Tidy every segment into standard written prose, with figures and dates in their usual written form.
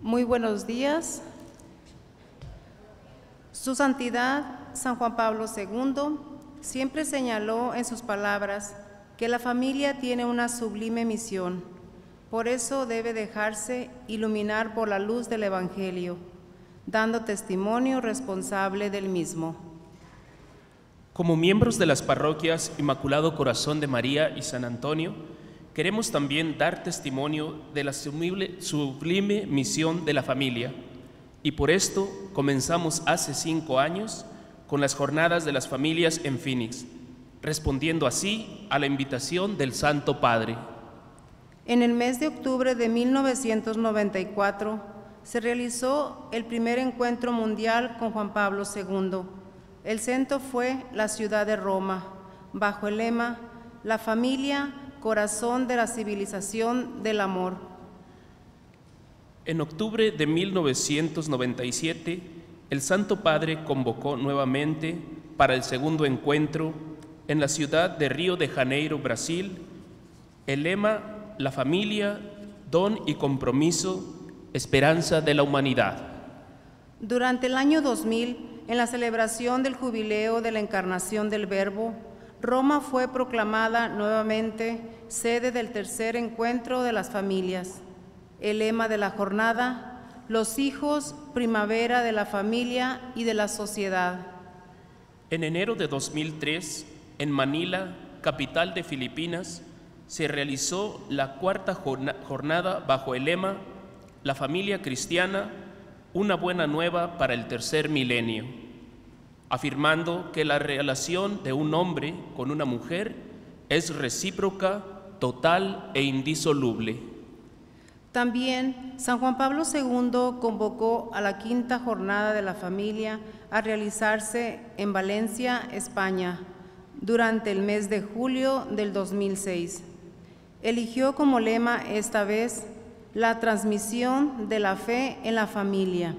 Muy buenos días. Su Santidad, San Juan Pablo II, siempre señaló en sus palabras que la familia tiene una sublime misión. Por eso debe dejarse iluminar por la luz del Evangelio, dando testimonio responsable del mismo. Como miembros de las parroquias Inmaculado Corazón de María y San Antonio, queremos también dar testimonio de la sublime misión de la familia, y por esto comenzamos hace 5 años con las Jornadas de las Familias en Phoenix, respondiendo así a la invitación del Santo Padre. En el mes de octubre de 1994 se realizó el primer encuentro mundial con Juan Pablo II. El centro fue la ciudad de Roma, bajo el lema «La familia, corazón de la civilización del amor». En octubre de 1997, el Santo Padre convocó nuevamente para el segundo encuentro en la ciudad de Río de Janeiro, Brasil, el lema «La familia, don y compromiso, esperanza de la humanidad». Durante el año 2000, en la celebración del jubileo de la Encarnación del Verbo, Roma fue proclamada nuevamente sede del tercer encuentro de las familias. El lema de la jornada, los hijos, primavera de la familia y de la sociedad. En enero de 2003, en Manila, capital de Filipinas, se realizó la cuarta jornada bajo el lema «La familia cristiana, una buena nueva para el tercer milenio», afirmando que la relación de un hombre con una mujer es recíproca, total e indisoluble. También San Juan Pablo II convocó a la quinta jornada de la familia a realizarse en Valencia, España, durante el mes de julio del 2006. Eligió como lema esta vez la transmisión de la fe en la familia.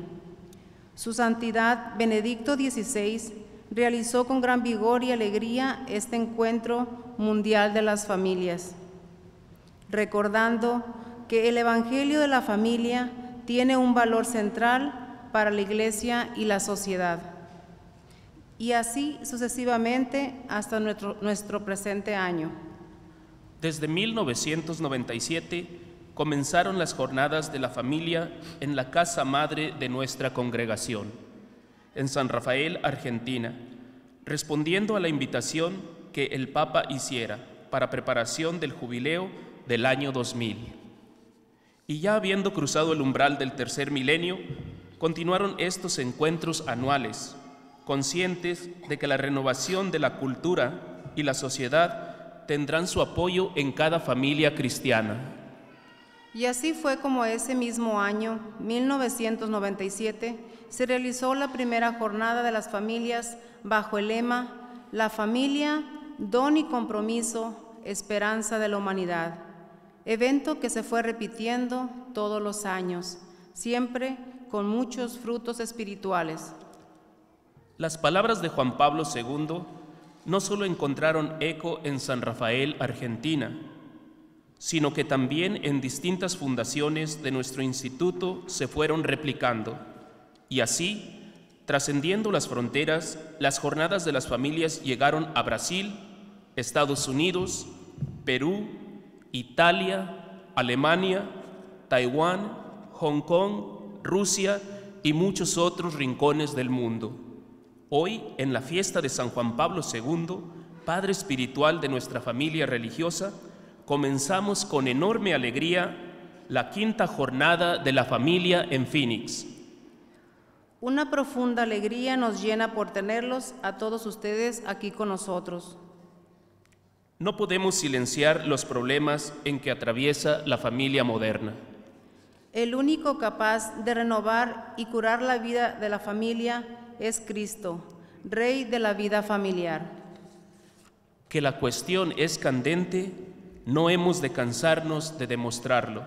Su Santidad Benedicto XVI realizó con gran vigor y alegría este encuentro mundial de las familias, recordando que el Evangelio de la familia tiene un valor central para la Iglesia y la sociedad, y así sucesivamente hasta nuestro presente año. Desde 1997 comenzaron las jornadas de la familia en la casa madre de nuestra congregación, en San Rafael, Argentina, respondiendo a la invitación que el Papa hiciera para preparación del jubileo del año 2000. Y ya habiendo cruzado el umbral del tercer milenio, continuaron estos encuentros anuales, conscientes de que la renovación de la cultura y la sociedad tendrán su apoyo en cada familia cristiana. Y así fue como ese mismo año, 1997, se realizó la primera jornada de las familias bajo el lema «La familia, don y compromiso, esperanza de la humanidad», evento que se fue repitiendo todos los años, siempre con muchos frutos espirituales. Las palabras de Juan Pablo II no solo encontraron eco en San Rafael, Argentina, sino que también en distintas fundaciones de nuestro instituto se fueron replicando, y así, trascendiendo las fronteras, las jornadas de las familias llegaron a Brasil, Estados Unidos, Perú, Italia, Alemania, Taiwán, Hong Kong, Rusia y muchos otros rincones del mundo. Hoy, en la fiesta de San Juan Pablo II, Padre espiritual de nuestra familia religiosa, comenzamos con enorme alegría la quinta jornada de la familia en Phoenix. Una profunda alegría nos llena por tenerlos a todos ustedes aquí con nosotros. No podemos silenciar los problemas en que atraviesa la familia moderna. El único capaz de renovar y curar la vida de la familia es Cristo, Rey de la vida familiar. Que la cuestión es candente, no hemos de cansarnos de demostrarlo.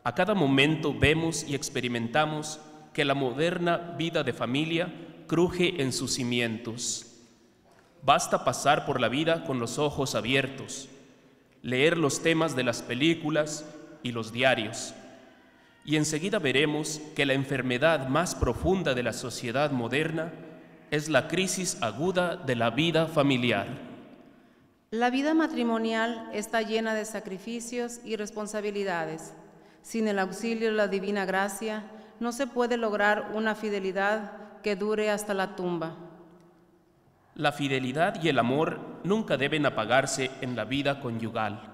A cada momento vemos y experimentamos que la moderna vida de familia cruje en sus cimientos. Basta pasar por la vida con los ojos abiertos, leer los temas de las películas y los diarios, Y enseguida veremos que la enfermedad más profunda de la sociedad moderna es la crisis aguda de la vida familiar. La vida matrimonial está llena de sacrificios y responsabilidades. Sin el auxilio de la divina gracia, no se puede lograr una fidelidad que dure hasta la tumba. La fidelidad y el amor nunca deben apagarse en la vida conyugal.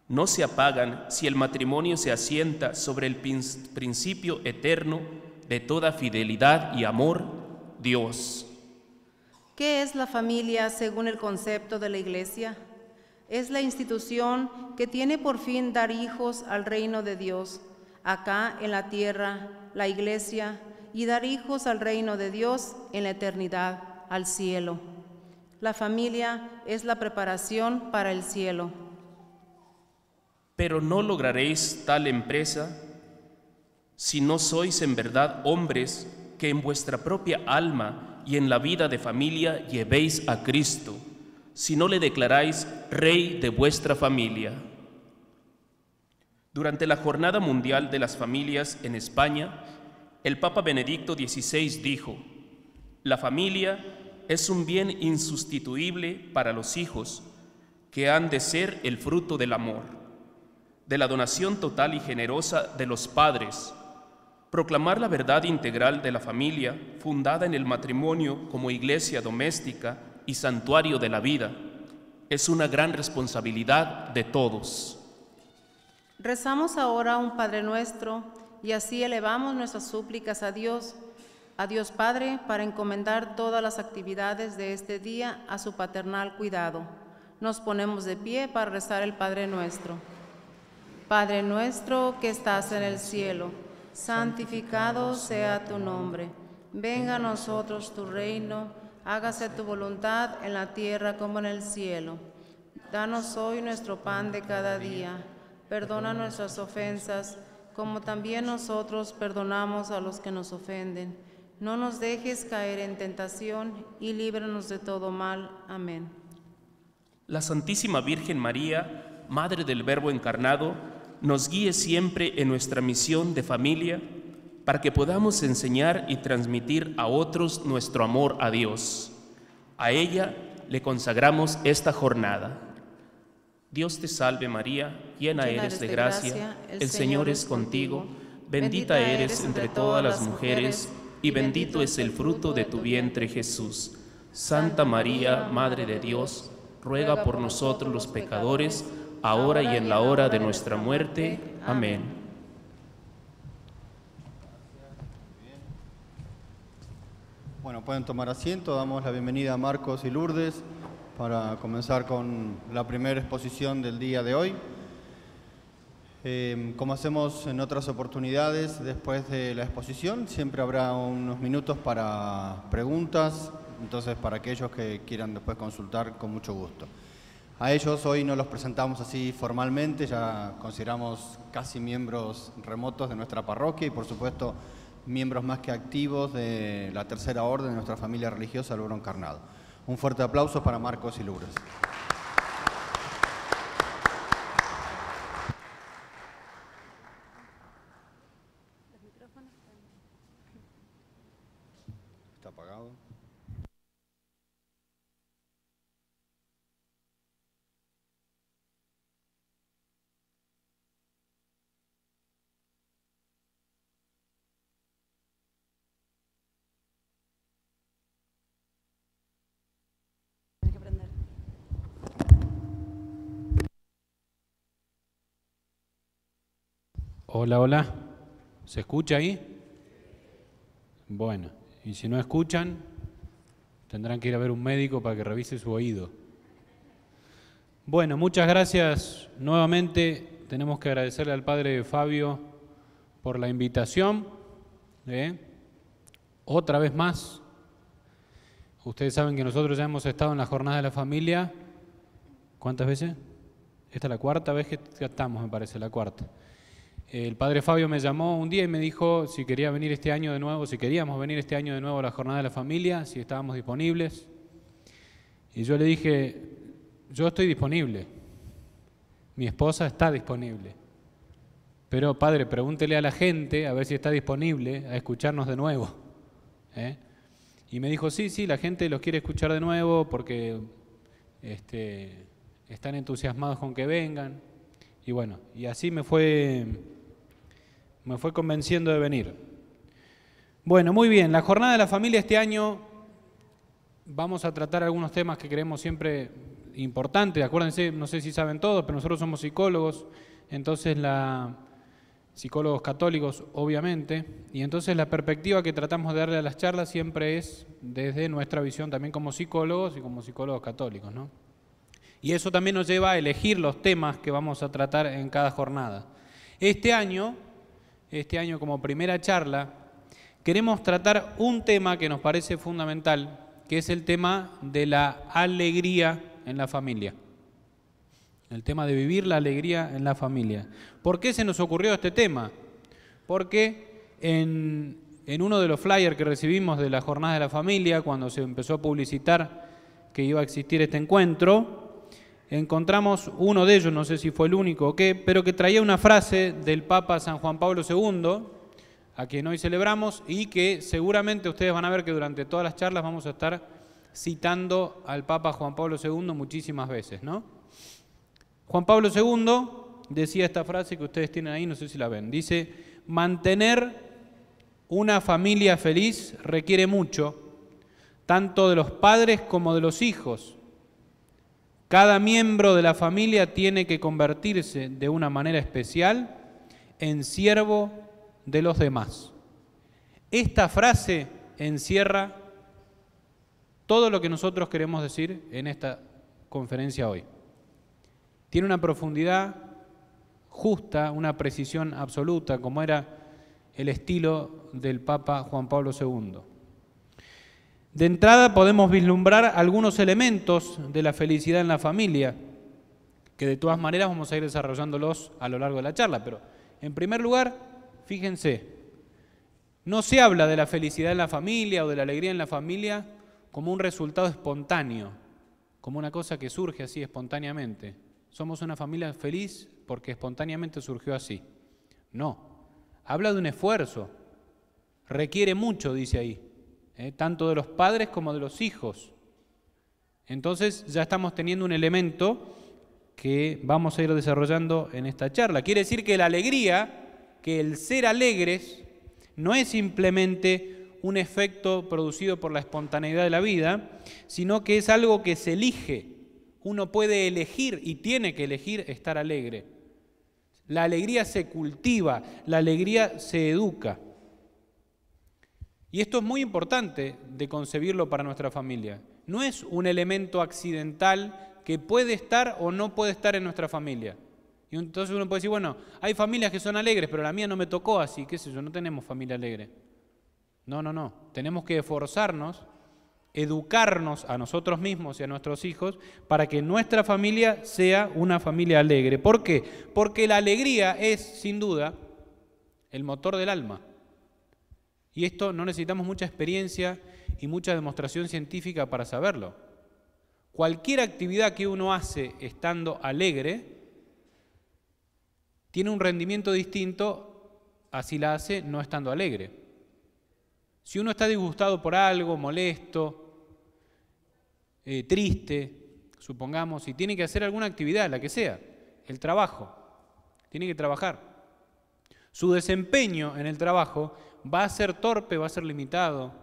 No se apagan si el matrimonio se asienta sobre el principio eterno de toda fidelidad y amor, Dios. ¿Qué es la familia según el concepto de la Iglesia? Es la institución que tiene por fin dar hijos al reino de Dios, acá en la tierra, la Iglesia, y dar hijos al reino de Dios en la eternidad, al cielo. La familia es la preparación para el cielo. Pero no lograréis tal empresa si no sois en verdad hombres que en vuestra propia alma y en la vida de familia llevéis a Cristo, si no le declaráis Rey de vuestra familia. Durante la Jornada Mundial de las Familias en España, el Papa Benedicto XVI dijo: la familia es un bien insustituible para los hijos, que han de ser el fruto del amor, de la donación total y generosa de los padres. Proclamar la verdad integral de la familia, fundada en el matrimonio como iglesia doméstica y santuario de la vida, es una gran responsabilidad de todos. Rezamos ahora un Padre Nuestro y así elevamos nuestras súplicas a Dios Padre, para encomendar todas las actividades de este día a su paternal cuidado. Nos ponemos de pie para rezar el Padre Nuestro. Padre nuestro que estás en el cielo, santificado sea tu nombre. Venga a nosotros tu reino, hágase tu voluntad en la tierra como en el cielo. Danos hoy nuestro pan de cada día. Perdona nuestras ofensas, como también nosotros perdonamos a los que nos ofenden. No nos dejes caer en tentación y líbranos de todo mal. Amén. La Santísima Virgen María, Madre del Verbo encarnado, nos guíe siempre en nuestra misión de familia para que podamos enseñar y transmitir a otros nuestro amor a Dios. A ella le consagramos esta jornada. Dios te salve María, llena eres de gracia, el Señor es contigo, bendita eres entre todas las mujeres y bendito es el fruto de tu vientre Jesús. Santa María, Madre de Dios, ruega por nosotros los pecadores, ahora y en la hora de nuestra muerte. Amén. Bueno, pueden tomar asiento. Damos la bienvenida a Marcos y Lourdes para comenzar con la primera exposición del día de hoy. Como hacemos en otras oportunidades, después de la exposición, siempre habrá unos minutos para preguntas, entonces para aquellos que quieran después consultar, con mucho gusto. A ellos hoy no los presentamos así formalmente, ya consideramos casi miembros remotos de nuestra parroquia y por supuesto miembros más que activos de la tercera orden de nuestra familia religiosa, el Verbo encarnado. Un fuerte aplauso para Marcos y Lourdes. Está apagado. Hola, hola. ¿Se escucha ahí? Bueno, y si no escuchan, tendrán que ir a ver un médico para que revise su oído. Bueno, muchas gracias nuevamente. Tenemos que agradecerle al padre Fabio por la invitación. Otra vez más. Ustedes saben que nosotros ya hemos estado en la Jornada de la Familia. ¿Cuántas veces? Esta es la cuarta vez que estamos, me parece, la cuarta. El padre Fabio me llamó un día y me dijo si quería venir este año de nuevo, si queríamos venir este año de nuevo a la Jornada de la Familia, si estábamos disponibles. Y yo le dije, yo estoy disponible, mi esposa está disponible, Pero, padre, pregúntele a la gente a ver si está disponible a escucharnos de nuevo. Y me dijo, sí, la gente los quiere escuchar de nuevo porque están entusiasmados con que vengan. Y bueno, y así me fue convenciendo de venir. Bueno, muy bien, la Jornada de la Familia este año vamos a tratar algunos temas que creemos siempre importantes. Acuérdense, no sé si saben todos, pero nosotros somos psicólogos, entonces psicólogos católicos, obviamente, y entonces la perspectiva que tratamos de darle a las charlas siempre es desde nuestra visión también como psicólogos y como psicólogos católicos, ¿no? Y eso también nos lleva a elegir los temas que vamos a tratar en cada jornada. Este año como primera charla, queremos tratar un tema que nos parece fundamental, que es el tema de la alegría en la familia. El tema de vivir la alegría en la familia. ¿Por qué se nos ocurrió este tema? Porque en uno de los flyers que recibimos de la Jornada de la Familia, cuando se empezó a publicitar que iba a existir este encuentro, encontramos uno de ellos, no sé si fue el único o qué, pero que traía una frase del Papa San Juan Pablo II, a quien hoy celebramos, y que seguramente ustedes van a ver que durante todas las charlas vamos a estar citando al Papa Juan Pablo II muchísimas veces, ¿no? Juan Pablo II decía esta frase que ustedes tienen ahí, no sé si la ven, dice, mantener una familia feliz requiere mucho, tanto de los padres como de los hijos. Cada miembro de la familia tiene que convertirse de una manera especial en siervo de los demás. Esta frase encierra todo lo que nosotros queremos decir en esta conferencia hoy. Tiene una profundidad justa, una precisión absoluta, como era el estilo del Papa Juan Pablo II. De entrada podemos vislumbrar algunos elementos de la felicidad en la familia, que de todas maneras vamos a ir desarrollándolos a lo largo de la charla. Pero, en primer lugar, fíjense, no se habla de la felicidad en la familia o de la alegría en la familia como un resultado espontáneo, como una cosa que surge así espontáneamente. Somos una familia feliz porque espontáneamente surgió así. No, habla de un esfuerzo, requiere mucho, dice ahí. Tanto de los padres como de los hijos. Entonces ya estamos teniendo un elemento que vamos a ir desarrollando en esta charla. Quiere decir que la alegría, que el ser alegres, no es simplemente un efecto producido por la espontaneidad de la vida, sino que es algo que se elige. Uno puede elegir y tiene que elegir estar alegre. La alegría se cultiva, la alegría se educa. Y esto es muy importante de concebirlo para nuestra familia. No es un elemento accidental que puede estar o no puede estar en nuestra familia. Y entonces uno puede decir, bueno, hay familias que son alegres, pero la mía no me tocó así, qué sé yo, no tenemos familia alegre. No. Tenemos que esforzarnos, educarnos a nosotros mismos y a nuestros hijos para que nuestra familia sea una familia alegre. ¿Por qué? Porque la alegría es, sin duda, el motor del alma. Y esto no necesitamos mucha experiencia y mucha demostración científica para saberlo. Cualquier actividad que uno hace estando alegre tiene un rendimiento distinto a si la hace no estando alegre. Si uno está disgustado por algo, molesto, triste, supongamos, y tiene que hacer alguna actividad, la que sea, el trabajo, tiene que trabajar. Su desempeño en el trabajo va a ser torpe, va a ser limitado.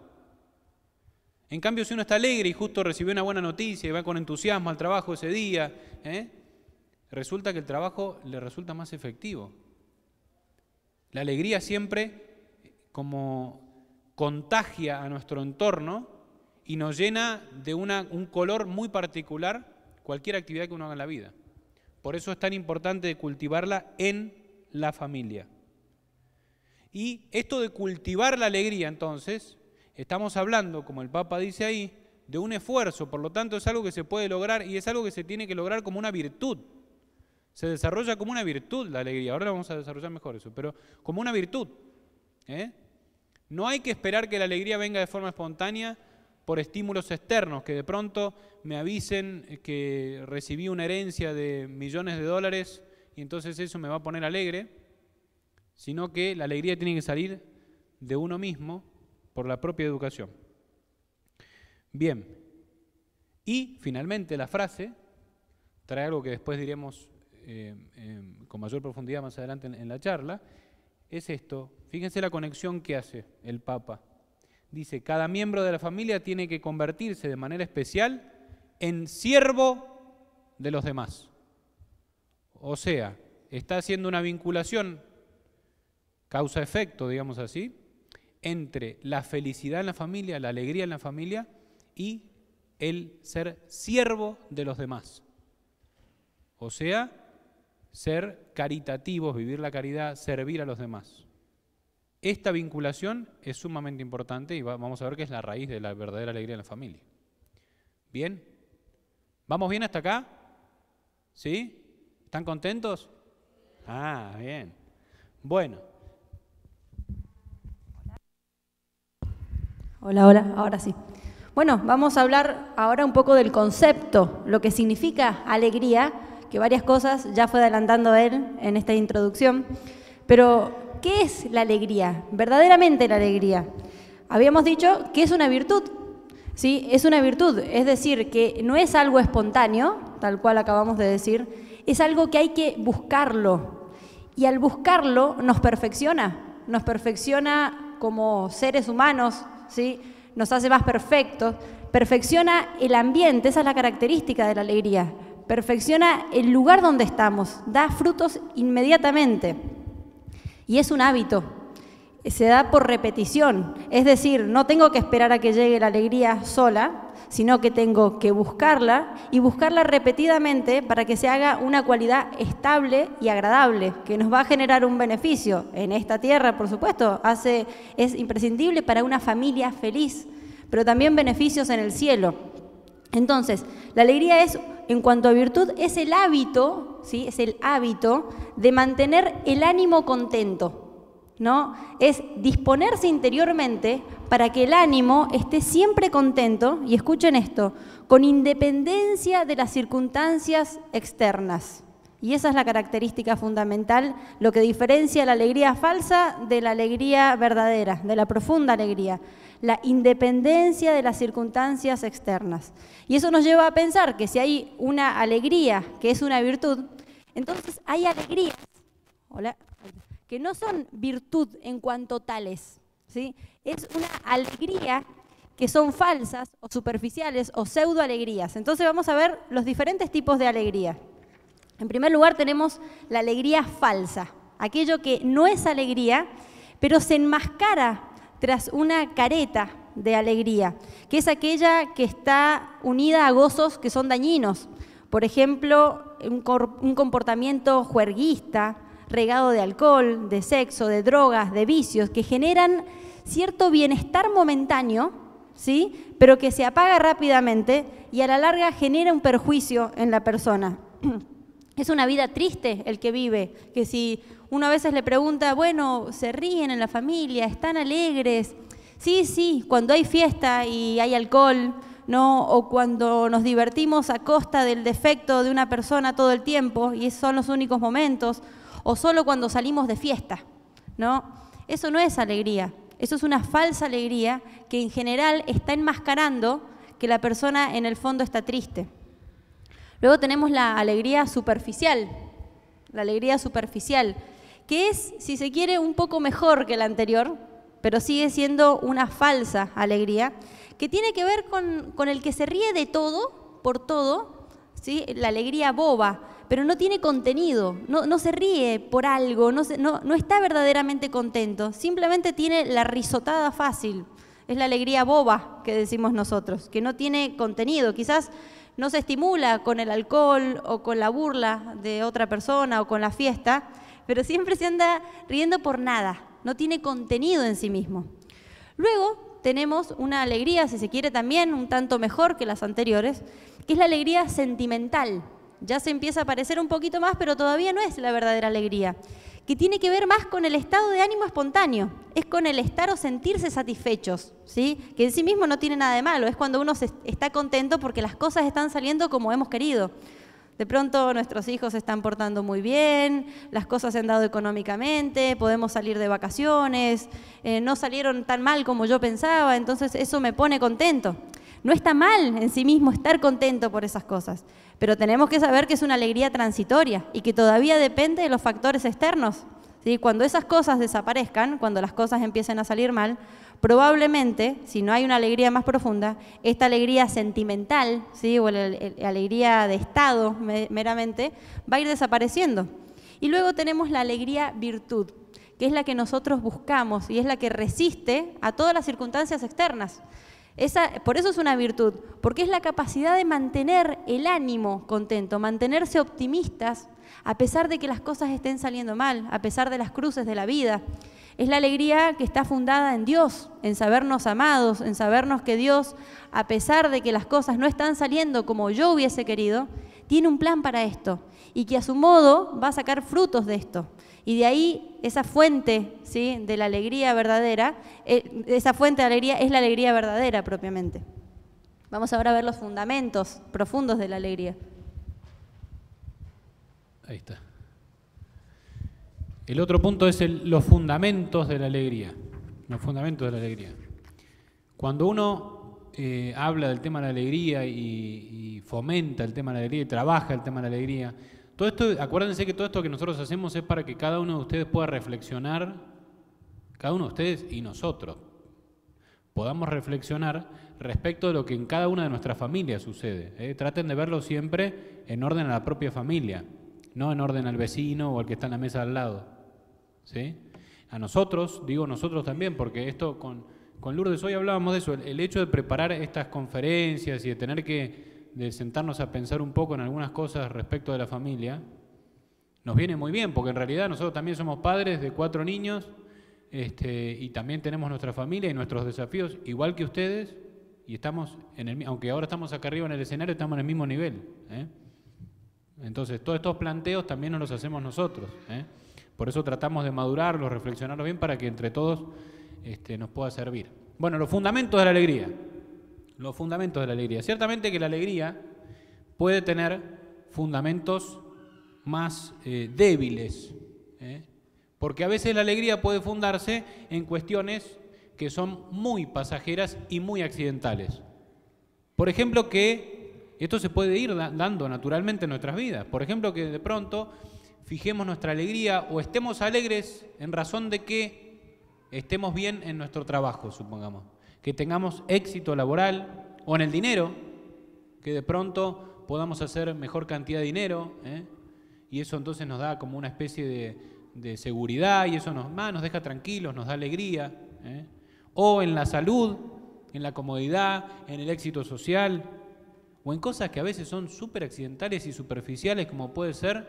En cambio, si uno está alegre y justo recibió una buena noticia y va con entusiasmo al trabajo ese día, resulta que el trabajo le resulta más efectivo. La alegría siempre como contagia a nuestro entorno y nos llena de un color muy particular cualquier actividad que uno haga en la vida. Por eso es tan importante cultivarla en la familia. Y esto de cultivar la alegría, entonces, estamos hablando, como el Papa dice ahí, de un esfuerzo, por lo tanto es algo que se puede lograr y es algo que se tiene que lograr como una virtud. Se desarrolla como una virtud la alegría, ahora vamos a desarrollar mejor eso, pero como una virtud. No hay que esperar que la alegría venga de forma espontánea por estímulos externos, que de pronto me avisen que recibí una herencia de millones de dólares y entonces eso me va a poner alegre. sino que la alegría tiene que salir de uno mismo por la propia educación. Bien, y finalmente la frase trae algo que después diremos con mayor profundidad más adelante en la charla, es esto. Fíjense la conexión que hace el Papa. Dice, cada miembro de la familia tiene que convertirse de manera especial en siervo de los demás. O sea, está haciendo una vinculación, causa-efecto, digamos así, entre la felicidad en la familia, la alegría en la familia y el ser siervo de los demás. O sea, ser caritativos, vivir la caridad, servir a los demás. Esta vinculación es sumamente importante y vamos a ver que es la raíz de la verdadera alegría en la familia. ¿Bien? ¿Vamos bien hasta acá? ¿Sí? ¿Están contentos? Ah, bien. Bueno. Hola, hola, ahora sí. Bueno, vamos a hablar ahora un poco del concepto, lo que significa alegría, que varias cosas ya fue adelantando él en esta introducción. Pero, ¿qué es la alegría? Verdaderamente la alegría. Habíamos dicho que es una virtud, ¿sí? Es una virtud, es decir, que no es algo espontáneo, tal cual acabamos de decir, es algo que hay que buscarlo. Y al buscarlo nos perfecciona como seres humanos, ¿sí? Nos hace más perfectos, perfecciona el ambiente, esa es la característica de la alegría, perfecciona el lugar donde estamos, da frutos inmediatamente. Y es un hábito, se da por repetición, es decir, no tengo que esperar a que llegue la alegría sola, sino que tengo que buscarla y buscarla repetidamente para que se haga una cualidad estable y agradable, que nos va a generar un beneficio en esta tierra, por supuesto, es imprescindible para una familia feliz, pero también beneficios en el cielo. Entonces, la alegría es, en cuanto a virtud, es el hábito, ¿sí? Es el hábito de mantener el ánimo contento, ¿no? Es disponerse interiormente para que el ánimo esté siempre contento, y escuchen esto, con independencia de las circunstancias externas. Y esa es la característica fundamental, lo que diferencia la alegría falsa de la alegría verdadera, de la profunda alegría, la independencia de las circunstancias externas. Y eso nos lleva a pensar que si hay una alegría que es una virtud, entonces hay alegrías, que no son virtud en cuanto tales, ¿sí? Es una alegría que son falsas o superficiales o pseudoalegrías. Entonces vamos a ver los diferentes tipos de alegría. En primer lugar tenemos la alegría falsa, aquello que no es alegría, pero se enmascara tras una careta de alegría, que es aquella que está unida a gozos que son dañinos. Por ejemplo, un comportamiento juerguista, regado de alcohol, de sexo, de drogas, de vicios, que generan cierto bienestar momentáneo, ¿sí? Pero que se apaga rápidamente y a la larga genera un perjuicio en la persona. Es una vida triste el que vive, que si uno a veces le pregunta, bueno, se ríen en la familia, están alegres. Sí, cuando hay fiesta y hay alcohol, ¿no? O cuando nos divertimos a costa del defecto de una persona todo el tiempo, y esos son los únicos momentos, o solo cuando salimos de fiesta, ¿no? Eso no es alegría, eso es una falsa alegría que en general está enmascarando que la persona en el fondo está triste. Luego tenemos la alegría superficial, que es, si se quiere, un poco mejor que la anterior, pero sigue siendo una falsa alegría, que tiene que ver con el que se ríe de todo, por todo, ¿sí? La alegría boba, pero no tiene contenido, no se ríe por algo, no está verdaderamente contento, simplemente tiene la risotada fácil. Es la alegría boba que decimos nosotros, que no tiene contenido, quizás no se estimula con el alcohol o con la burla de otra persona o con la fiesta, pero siempre se anda riendo por nada, no tiene contenido en sí mismo. Luego tenemos una alegría, si se quiere también, un tanto mejor que las anteriores, que es la alegría sentimental. Ya se empieza a parecer un poquito más, pero todavía no es la verdadera alegría, que tiene que ver más con el estado de ánimo espontáneo, es con el estar o sentirse satisfechos, ¿sí? Que en sí mismo no tiene nada de malo, es cuando uno está contento porque las cosas están saliendo como hemos querido. De pronto nuestros hijos se están portando muy bien, las cosas se han dado económicamente, podemos salir de vacaciones, no salieron tan mal como yo pensaba, entonces eso me pone contento. No está mal en sí mismo estar contento por esas cosas, pero tenemos que saber que es una alegría transitoria y que todavía depende de los factores externos, ¿sí? Cuando esas cosas desaparezcan, cuando las cosas empiecen a salir mal, probablemente, si no hay una alegría más profunda, esta alegría sentimental, ¿sí? O la alegría de estado meramente, va a ir desapareciendo. Y luego tenemos la alegría virtud, que es la que nosotros buscamos y es la que resiste a todas las circunstancias externas. Por eso es una virtud, porque es la capacidad de mantener el ánimo contento, mantenerse optimistas a pesar de que las cosas estén saliendo mal, a pesar de las cruces de la vida. Es la alegría que está fundada en Dios, en sabernos amados, en sabernos que Dios, a pesar de que las cosas no están saliendo como yo hubiese querido, tiene un plan para esto y que a su modo va a sacar frutos de esto. Y de ahí esa fuente, ¿sí?, de la alegría verdadera, esa fuente de alegría es la alegría verdadera propiamente. Vamos ahora a ver los fundamentos profundos de la alegría. Ahí está. El otro punto es los fundamentos de la alegría. Los fundamentos de la alegría. Cuando uno habla del tema de la alegría y fomenta el tema de la alegría y trabaja el tema de la alegría, todo esto, acuérdense que todo esto que nosotros hacemos es para que cada uno de ustedes pueda reflexionar, cada uno de ustedes y nosotros, podamos reflexionar respecto de lo que en cada una de nuestras familias sucede. Traten de verlo siempre en orden a la propia familia, no en orden al vecino o al que está en la mesa al lado. ¿Sí? A nosotros, digo nosotros también, porque esto con Lourdes hoy hablábamos de eso, el hecho de preparar estas conferencias y de tener de sentarnos a pensar un poco en algunas cosas respecto de la familia, nos viene muy bien, porque en realidad nosotros también somos padres de 4 niños y también tenemos nuestra familia y nuestros desafíos, igual que ustedes, y estamos, aunque ahora estamos acá arriba en el escenario, estamos en el mismo nivel. Entonces, todos estos planteos también nos los hacemos nosotros. Por eso tratamos de madurarlos, reflexionarlos bien para que entre todos nos pueda servir. Bueno, los fundamentos de la alegría. Los fundamentos de la alegría. Ciertamente que la alegría puede tener fundamentos más débiles, porque a veces la alegría puede fundarse en cuestiones que son muy pasajeras y muy accidentales. Por ejemplo, que esto se puede ir dando naturalmente en nuestras vidas. Por ejemplo, que de pronto fijemos nuestra alegría o estemos alegres en razón de que estemos bien en nuestro trabajo, supongamos. Que tengamos éxito laboral o en el dinero, que de pronto podamos hacer mejor cantidad de dinero, y eso entonces nos da como una especie de seguridad y eso nos deja tranquilos, nos da alegría. O en la salud, en la comodidad, en el éxito social, o en cosas que a veces son súper accidentales y superficiales, como puede ser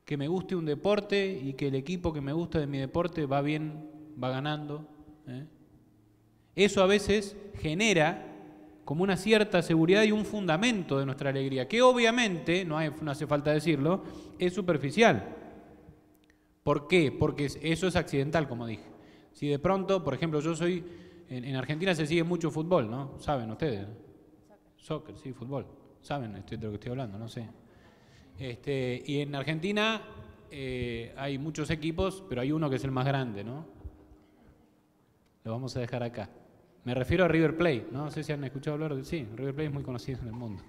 que me guste un deporte y que el equipo que me gusta de mi deporte va bien, va ganando. Eso a veces genera como una cierta seguridad y un fundamento de nuestra alegría, que obviamente, no hace falta decirlo, es superficial. ¿Por qué? Porque eso es accidental, como dije. Si de pronto, por ejemplo, en Argentina se sigue mucho fútbol, ¿no? ¿Saben ustedes? Soccer, sí, fútbol. ¿Saben de lo que estoy hablando? No sé. Y en Argentina hay muchos equipos, pero hay uno que es el más grande, ¿no? Lo vamos a dejar acá. Me refiero a River Plate, ¿no? No sé si han escuchado hablar de... Sí, River Plate es muy conocido en el mundo.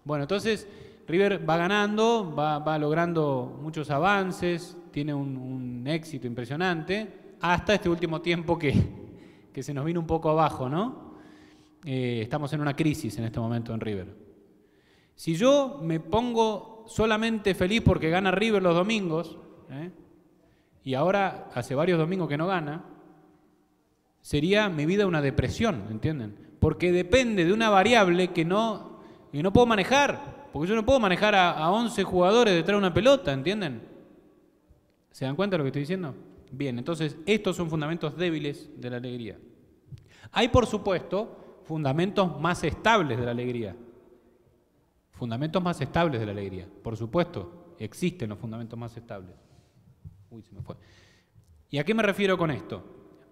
Bueno, entonces River va ganando, va logrando muchos avances, tiene un éxito impresionante, hasta este último tiempo que se nos vino un poco abajo, ¿no? Estamos en una crisis en este momento en River. Si yo me pongo solamente feliz porque gana River los domingos, y ahora hace varios domingos que no gana, sería mi vida una depresión, ¿entienden? Porque depende de una variable que no puedo manejar, porque yo no puedo manejar a 11 jugadores detrás de una pelota, ¿entienden? ¿Se dan cuenta de lo que estoy diciendo? Bien, entonces estos son fundamentos débiles de la alegría. Hay, por supuesto, fundamentos más estables de la alegría. Fundamentos más estables de la alegría, por supuesto, existen los fundamentos más estables. Uy, se me fue. ¿Y a qué me refiero con esto?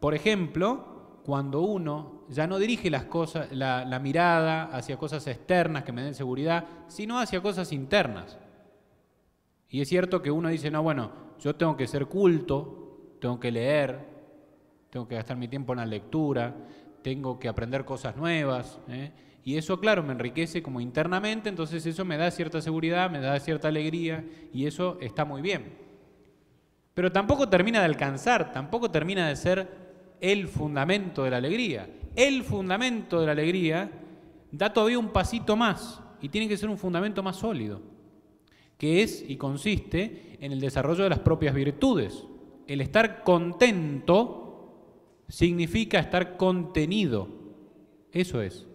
Por ejemplo, cuando uno ya no dirige las cosas, la mirada hacia cosas externas que me den seguridad, sino hacia cosas internas. Y es cierto que uno dice, no, bueno, yo tengo que ser culto, tengo que leer, tengo que gastar mi tiempo en la lectura, tengo que aprender cosas nuevas, y eso, claro, me enriquece como internamente, entonces eso me da cierta seguridad, me da cierta alegría, y eso está muy bien. Pero tampoco termina de alcanzar, tampoco termina de ser el fundamento de la alegría. El fundamento de la alegría da todavía un pasito más, y tiene que ser un fundamento más sólido, que es y consiste en el desarrollo de las propias virtudes. El estar contento significa estar contenido. Eso es.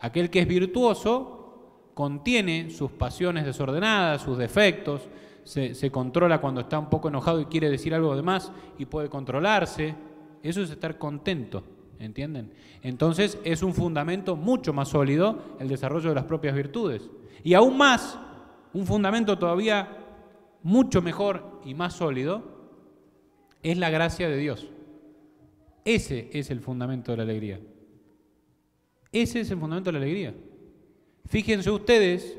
Aquel que es virtuoso contiene sus pasiones desordenadas, sus defectos, se controla cuando está un poco enojado y quiere decir algo de más y puede controlarse. Eso es estar contento, ¿entienden? Entonces es un fundamento mucho más sólido el desarrollo de las propias virtudes. Y aún más, un fundamento todavía mucho mejor y más sólido es la gracia de Dios. Ese es el fundamento de la alegría. Ese es el fundamento de la alegría. Fíjense ustedes,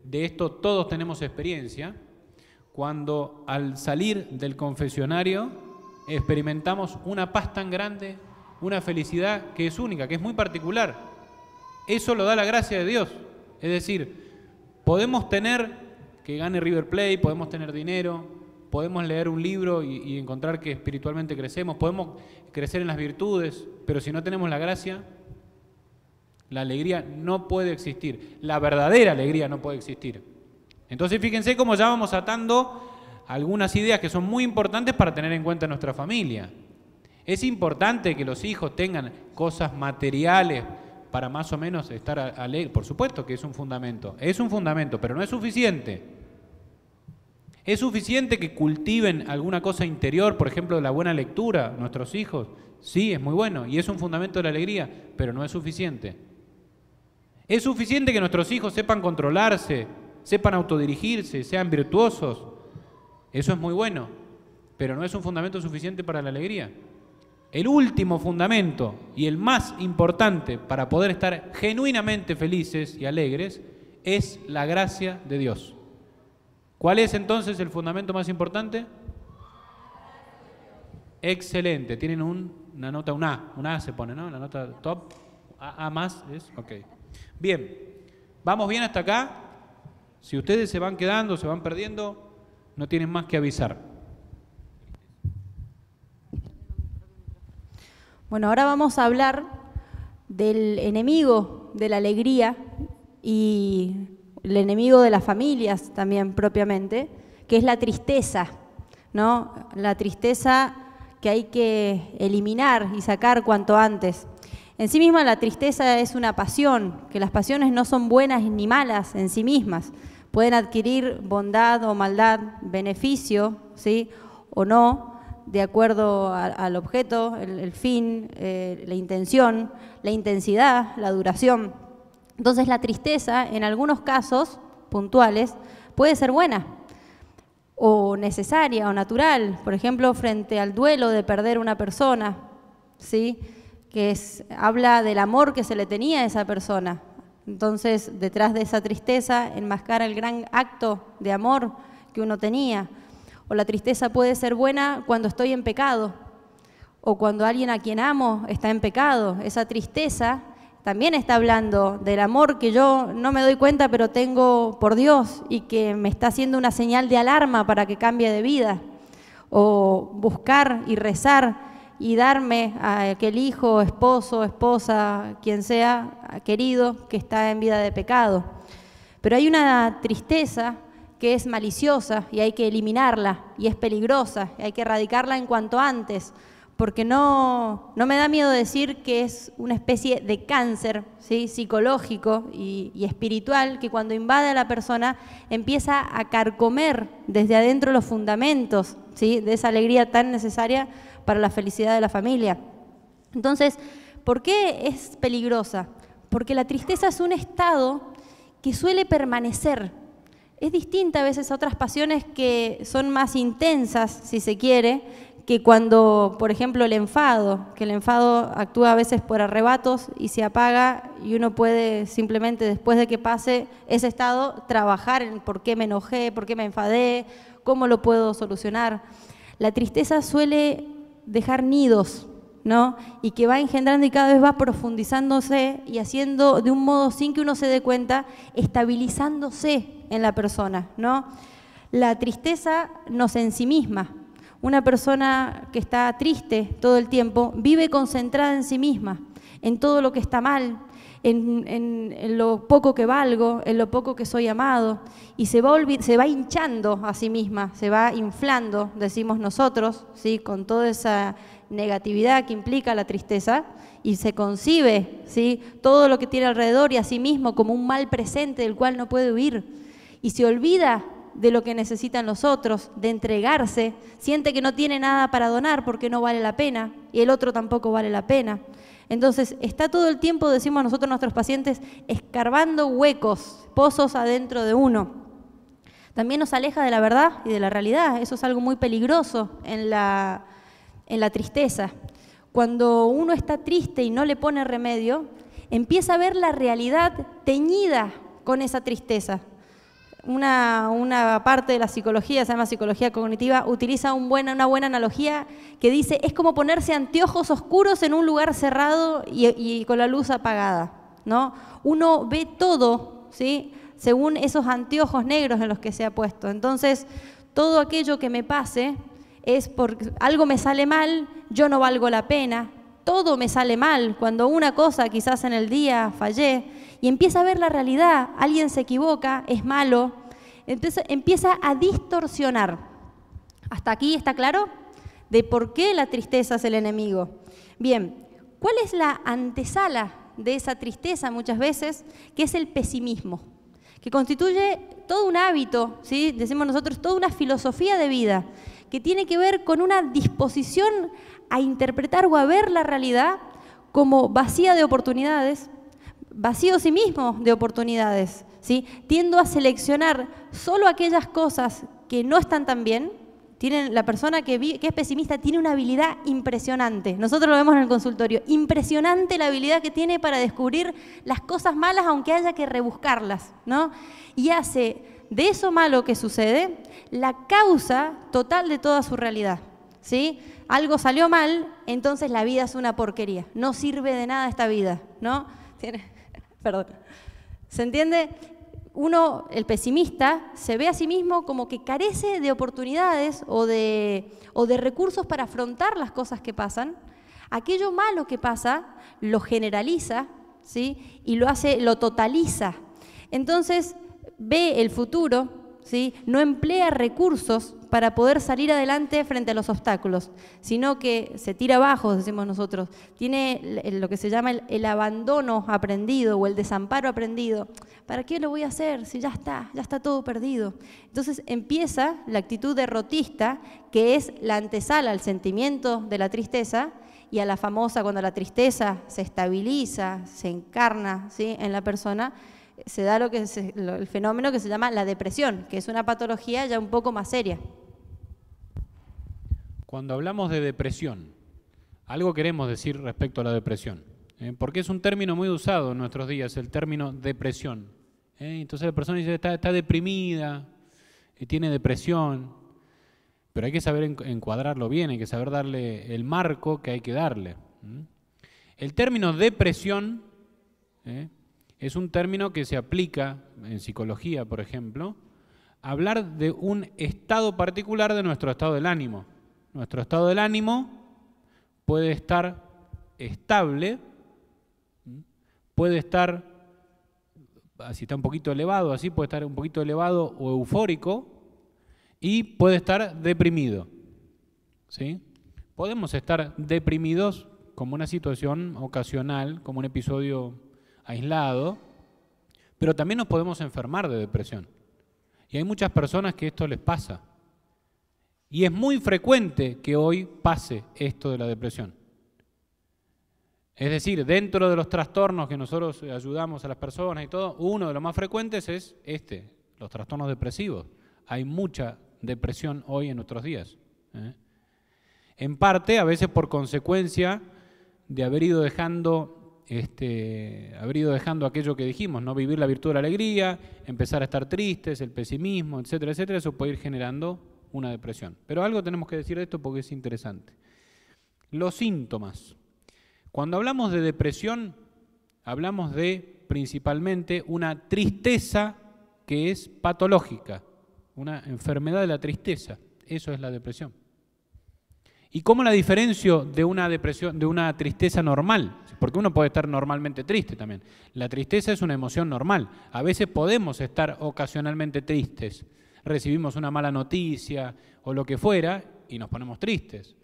de esto todos tenemos experiencia, cuando al salir del confesionario experimentamos una paz tan grande, una felicidad que es única, que es muy particular. Eso lo da la gracia de Dios. Es decir, podemos tener que gane River Plate, podemos tener dinero, podemos leer un libro y encontrar que espiritualmente crecemos, podemos crecer en las virtudes, pero si no tenemos la gracia, la alegría no puede existir. La verdadera alegría no puede existir. Entonces fíjense cómo ya vamos atando algunas ideas que son muy importantes para tener en cuenta en nuestra familia. Es importante que los hijos tengan cosas materiales para más o menos estar alegres. Por supuesto que es un fundamento, pero no es suficiente. ¿Es suficiente que cultiven alguna cosa interior, por ejemplo, la buena lectura, nuestros hijos? Sí, es muy bueno y es un fundamento de la alegría, pero no es suficiente. ¿Es suficiente que nuestros hijos sepan controlarse, sepan autodirigirse, sean virtuosos? Eso es muy bueno, pero no es un fundamento suficiente para la alegría. El último fundamento y el más importante para poder estar genuinamente felices y alegres es la gracia de Dios. ¿Cuál es entonces el fundamento más importante? Excelente, tienen una nota, un A se pone, ¿no? La nota top, A más es, ok. Bien, ¿vamos bien hasta acá? Si ustedes se van quedando, se van perdiendo, no tienen más que avisar. Bueno, ahora vamos a hablar del enemigo de la alegría y el enemigo de las familias también propiamente, que es la tristeza, ¿no? La tristeza que hay que eliminar y sacar cuanto antes. En sí misma la tristeza es una pasión, que las pasiones no son buenas ni malas en sí mismas. Pueden adquirir bondad o maldad, beneficio, ¿sí? O no, de acuerdo al objeto, el fin, la intención, la intensidad, la duración. Entonces la tristeza, en algunos casos puntuales, puede ser buena o necesaria o natural. Por ejemplo, frente al duelo de perder una persona, ¿sí? Que habla del amor que se le tenía a esa persona. Entonces, detrás de esa tristeza enmascara el gran acto de amor que uno tenía. O la tristeza puede ser buena cuando estoy en pecado, o cuando alguien a quien amo está en pecado. Esa tristeza también está hablando del amor que yo no me doy cuenta, pero tengo por Dios y que me está haciendo una señal de alarma para que cambie de vida. O buscar y rezar y darme a aquel hijo, esposo, esposa, quien sea, querido, que está en vida de pecado. Pero hay una tristeza que es maliciosa y hay que eliminarla, y es peligrosa, y hay que erradicarla en cuanto antes, porque no me da miedo decir que es una especie de cáncer, ¿sí? Psicológico y espiritual, que cuando invade a la persona empieza a carcomer desde adentro los fundamentos, ¿sí? De esa alegría tan necesaria para la felicidad de la familia. Entonces, ¿por qué es peligrosa? Porque la tristeza es un estado que suele permanecer. Es distinta a veces a otras pasiones que son más intensas, si se quiere, que cuando, por ejemplo, el enfado actúa a veces por arrebatos y se apaga y uno puede simplemente después de que pase ese estado trabajar en por qué me enojé, por qué me enfadé, cómo lo puedo solucionar. La tristeza suele dejar nidos, ¿no? Y que va engendrando y cada vez va profundizándose y haciendo de un modo sin que uno se dé cuenta, estabilizándose en la persona, ¿no? La tristeza nos ensimisma. Una persona que está triste todo el tiempo vive concentrada en sí misma, en todo lo que está mal, en lo poco que valgo, en lo poco que soy amado, y se va hinchando a sí misma, se va inflando, decimos nosotros, ¿sí? Con toda esa negatividad que implica la tristeza, y se concibe, ¿sí? Todo lo que tiene alrededor y a sí mismo como un mal presente del cual no puede huir, y se olvida de lo que necesitan los otros, de entregarse, siente que no tiene nada para donar porque no vale la pena, y el otro tampoco vale la pena. Entonces está todo el tiempo, decimos nosotros a nuestros pacientes, escarbando huecos, pozos adentro de uno. También nos aleja de la verdad y de la realidad, eso es algo muy peligroso en la tristeza. Cuando uno está triste y no le pone remedio, empieza a ver la realidad teñida con esa tristeza. Una parte de la psicología, se llama psicología cognitiva, utiliza una buena analogía que dice, es como ponerse anteojos oscuros en un lugar cerrado y con la luz apagada, ¿no? Uno ve todo, ¿sí? Según esos anteojos negros en los que se ha puesto. Entonces, todo aquello que me pase es porque algo me sale mal, yo no valgo la pena, todo me sale mal, cuando una cosa quizás en el día fallé, y empieza a ver la realidad, alguien se equivoca, es malo, entonces empieza a distorsionar. ¿Hasta aquí está claro? De por qué la tristeza es el enemigo. Bien, ¿cuál es la antesala de esa tristeza muchas veces? Que es el pesimismo, que constituye todo un hábito, ¿sí? Decimos nosotros, toda una filosofía de vida, que tiene que ver con una disposición a interpretar o a ver la realidad como vacía de oportunidades, vacío sí mismo de oportunidades, ¿sí? Tiendo a seleccionar solo aquellas cosas que no están tan bien. La persona que es pesimista tiene una habilidad impresionante. Nosotros lo vemos en el consultorio. Impresionante la habilidad que tiene para descubrir las cosas malas, aunque haya que rebuscarlas, ¿no? Y hace de eso malo que sucede la causa total de toda su realidad, ¿sí? Algo salió mal, entonces la vida es una porquería. No sirve de nada esta vida, ¿no? Perdón. ¿Se entiende? El pesimista, se ve a sí mismo como que carece de oportunidades o de recursos para afrontar las cosas que pasan. Aquello malo que pasa lo generaliza, ¿sí? Y lo totaliza. Entonces ve el futuro, ¿sí? No emplea recursos para poder salir adelante frente a los obstáculos, sino que se tira abajo, decimos nosotros. Tiene lo que se llama el abandono aprendido o el desamparo aprendido. ¿Para qué lo voy a hacer si ya está todo perdido? Entonces empieza la actitud derrotista, que es la antesala al sentimiento de la tristeza y a la famosa, cuando la tristeza se estabiliza, se encarna, ¿sí? En la persona, se da el fenómeno que se llama la depresión, que es una patología ya un poco más seria. Cuando hablamos de depresión, algo queremos decir respecto a la depresión, porque es un término muy usado en nuestros días, el término depresión. Entonces la persona dice, está deprimida, tiene depresión, pero hay que saber encuadrarlo bien, hay que saber darle el marco que hay que darle. El término depresión es un término que se aplica en psicología, por ejemplo, a hablar de un estado particular de nuestro estado del ánimo. Nuestro estado del ánimo puede estar estable, puede estar, si está un poquito elevado, así puede estar un poquito elevado o eufórico, y puede estar deprimido, ¿sí? Podemos estar deprimidos como una situación ocasional, como un episodio aislado, pero también nos podemos enfermar de depresión. Y hay muchas personas que esto les pasa. Y es muy frecuente que hoy pase esto de la depresión. Es decir, dentro de los trastornos que nosotros ayudamos a las personas y todo, uno de los más frecuentes es los trastornos depresivos. Hay mucha depresión hoy en nuestros días. En parte, a veces por consecuencia de haber ido dejando aquello que dijimos, ¿no? Vivir la virtud de la alegría, empezar a estar tristes, el pesimismo, etcétera, etcétera, eso puede ir generando una depresión. Pero algo tenemos que decir de esto porque es interesante. Los síntomas. Cuando hablamos de depresión, hablamos de principalmente una tristeza que es patológica, una enfermedad de la tristeza. Eso es la depresión. ¿Y cómo la diferencio de una depresión, de una tristeza normal? Porque uno puede estar normalmente triste también. La tristeza es una emoción normal. A veces podemos estar ocasionalmente tristes. Recibimos una mala noticia o lo que fuera y nos ponemos tristes.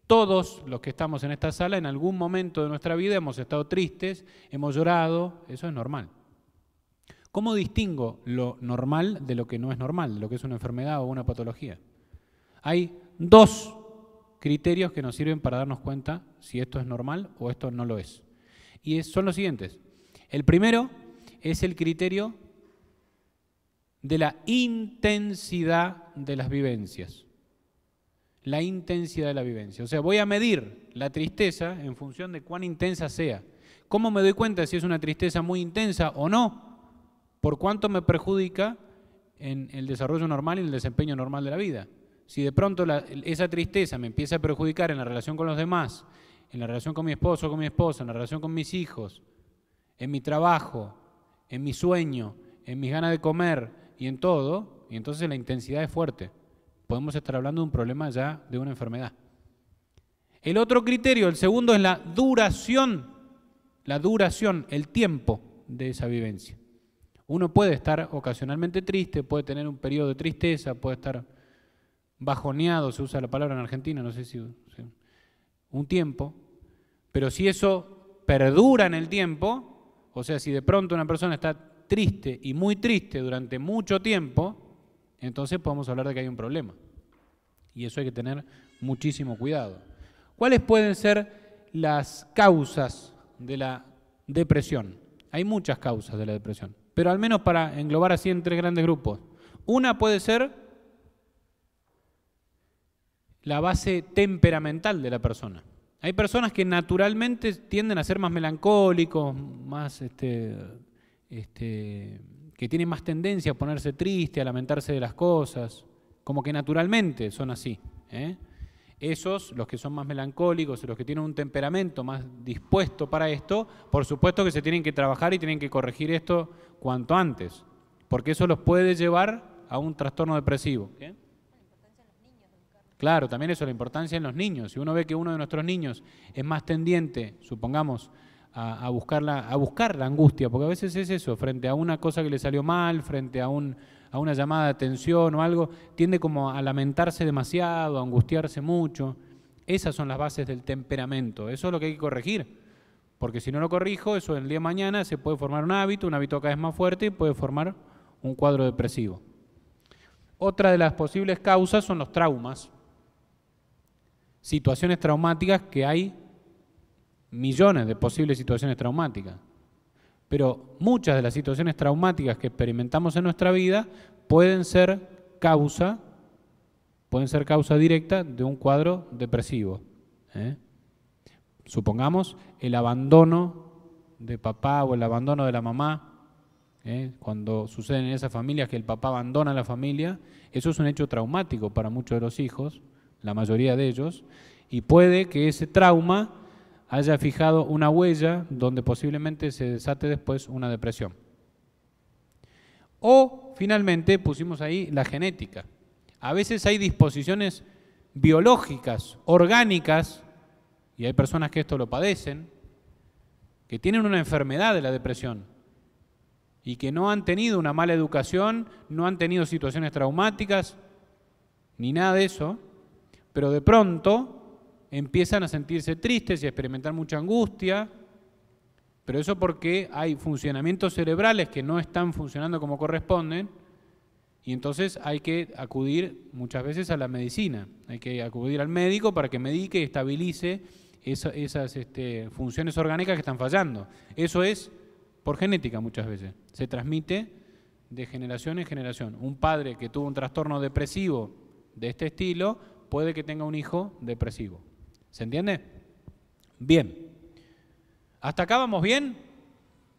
Todos los que estamos en esta sala en algún momento de nuestra vida hemos estado tristes, hemos llorado, eso es normal. ¿Cómo distingo lo normal de lo que no es normal, de lo que es una enfermedad o una patología? Hay dos criterios que nos sirven para darnos cuenta si esto es normal o esto no lo es. Y son los siguientes. El primero es el criterio de la intensidad de las vivencias. La intensidad de la vivencia. O sea, voy a medir la tristeza en función de cuán intensa sea. ¿Cómo me doy cuenta si es una tristeza muy intensa o no? ¿Por cuánto me perjudica en el desarrollo normal y en el desempeño normal de la vida? Si de pronto esa tristeza me empieza a perjudicar en la relación con los demás, en la relación con mi esposo o con mi esposa, en la relación con mis hijos, en mi trabajo, en mi sueño, en mis ganas de comer y en todo, y entonces la intensidad es fuerte. Podemos estar hablando de un problema ya de una enfermedad. El otro criterio, el segundo, es la duración, el tiempo de esa vivencia. Uno puede estar ocasionalmente triste, puede tener un periodo de tristeza, puede estar bajoneado, se usa la palabra en Argentina, no sé si un tiempo, pero si eso perdura en el tiempo, o sea, si de pronto una persona está triste y muy triste durante mucho tiempo, entonces podemos hablar de que hay un problema. Y eso hay que tener muchísimo cuidado. ¿Cuáles pueden ser las causas de la depresión? Hay muchas causas de la depresión, pero al menos para englobar así en tres grandes grupos. Una puede ser la base temperamental de la persona. Hay personas que naturalmente tienden a ser más melancólicos, más que tienen más tendencia a ponerse triste, a lamentarse de las cosas, como que naturalmente son así. Esos, los que son más melancólicos, los que tienen un temperamento más dispuesto para esto, por supuesto que se tienen que trabajar y tienen que corregir esto cuanto antes, porque eso los puede llevar a un trastorno depresivo. ¿Qué? Claro, también eso, la importancia en los niños. Si uno ve que uno de nuestros niños es más tendiente, supongamos, a buscar la angustia, porque a veces es eso, frente a una cosa que le salió mal, frente a una llamada de atención o algo, tiende como a lamentarse demasiado, a angustiarse mucho. Esas son las bases del temperamento, eso es lo que hay que corregir, porque si no lo corrijo, eso el día de mañana se puede formar un hábito cada vez más fuerte y puede formar un cuadro depresivo. Otra de las posibles causas son los traumas. Situaciones traumáticas, que hay millones de posibles situaciones traumáticas, pero muchas de las situaciones traumáticas que experimentamos en nuestra vida pueden ser causa directa de un cuadro depresivo. Supongamos el abandono de papá o el abandono de la mamá, cuando suceden en esas familias que el papá abandona a la familia, eso es un hecho traumático para muchos de los hijos, la mayoría de ellos, y puede que ese trauma haya fijado una huella donde posiblemente se desate después una depresión. O, finalmente, pusimos ahí la genética. A veces hay disposiciones biológicas, orgánicas, y hay personas que esto lo padecen, que tienen una enfermedad de la depresión y que no han tenido una mala educación, no han tenido situaciones traumáticas, ni nada de eso, pero de pronto empiezan a sentirse tristes y a experimentar mucha angustia, pero eso porque hay funcionamientos cerebrales que no están funcionando como corresponden, y entonces hay que acudir muchas veces a la medicina, hay que acudir al médico para que medique y estabilice esas funciones orgánicas que están fallando. Eso es por genética muchas veces, se transmite de generación en generación. Un padre que tuvo un trastorno depresivo de este estilo puede que tenga un hijo depresivo. ¿Se entiende? Bien. ¿Hasta acá vamos bien?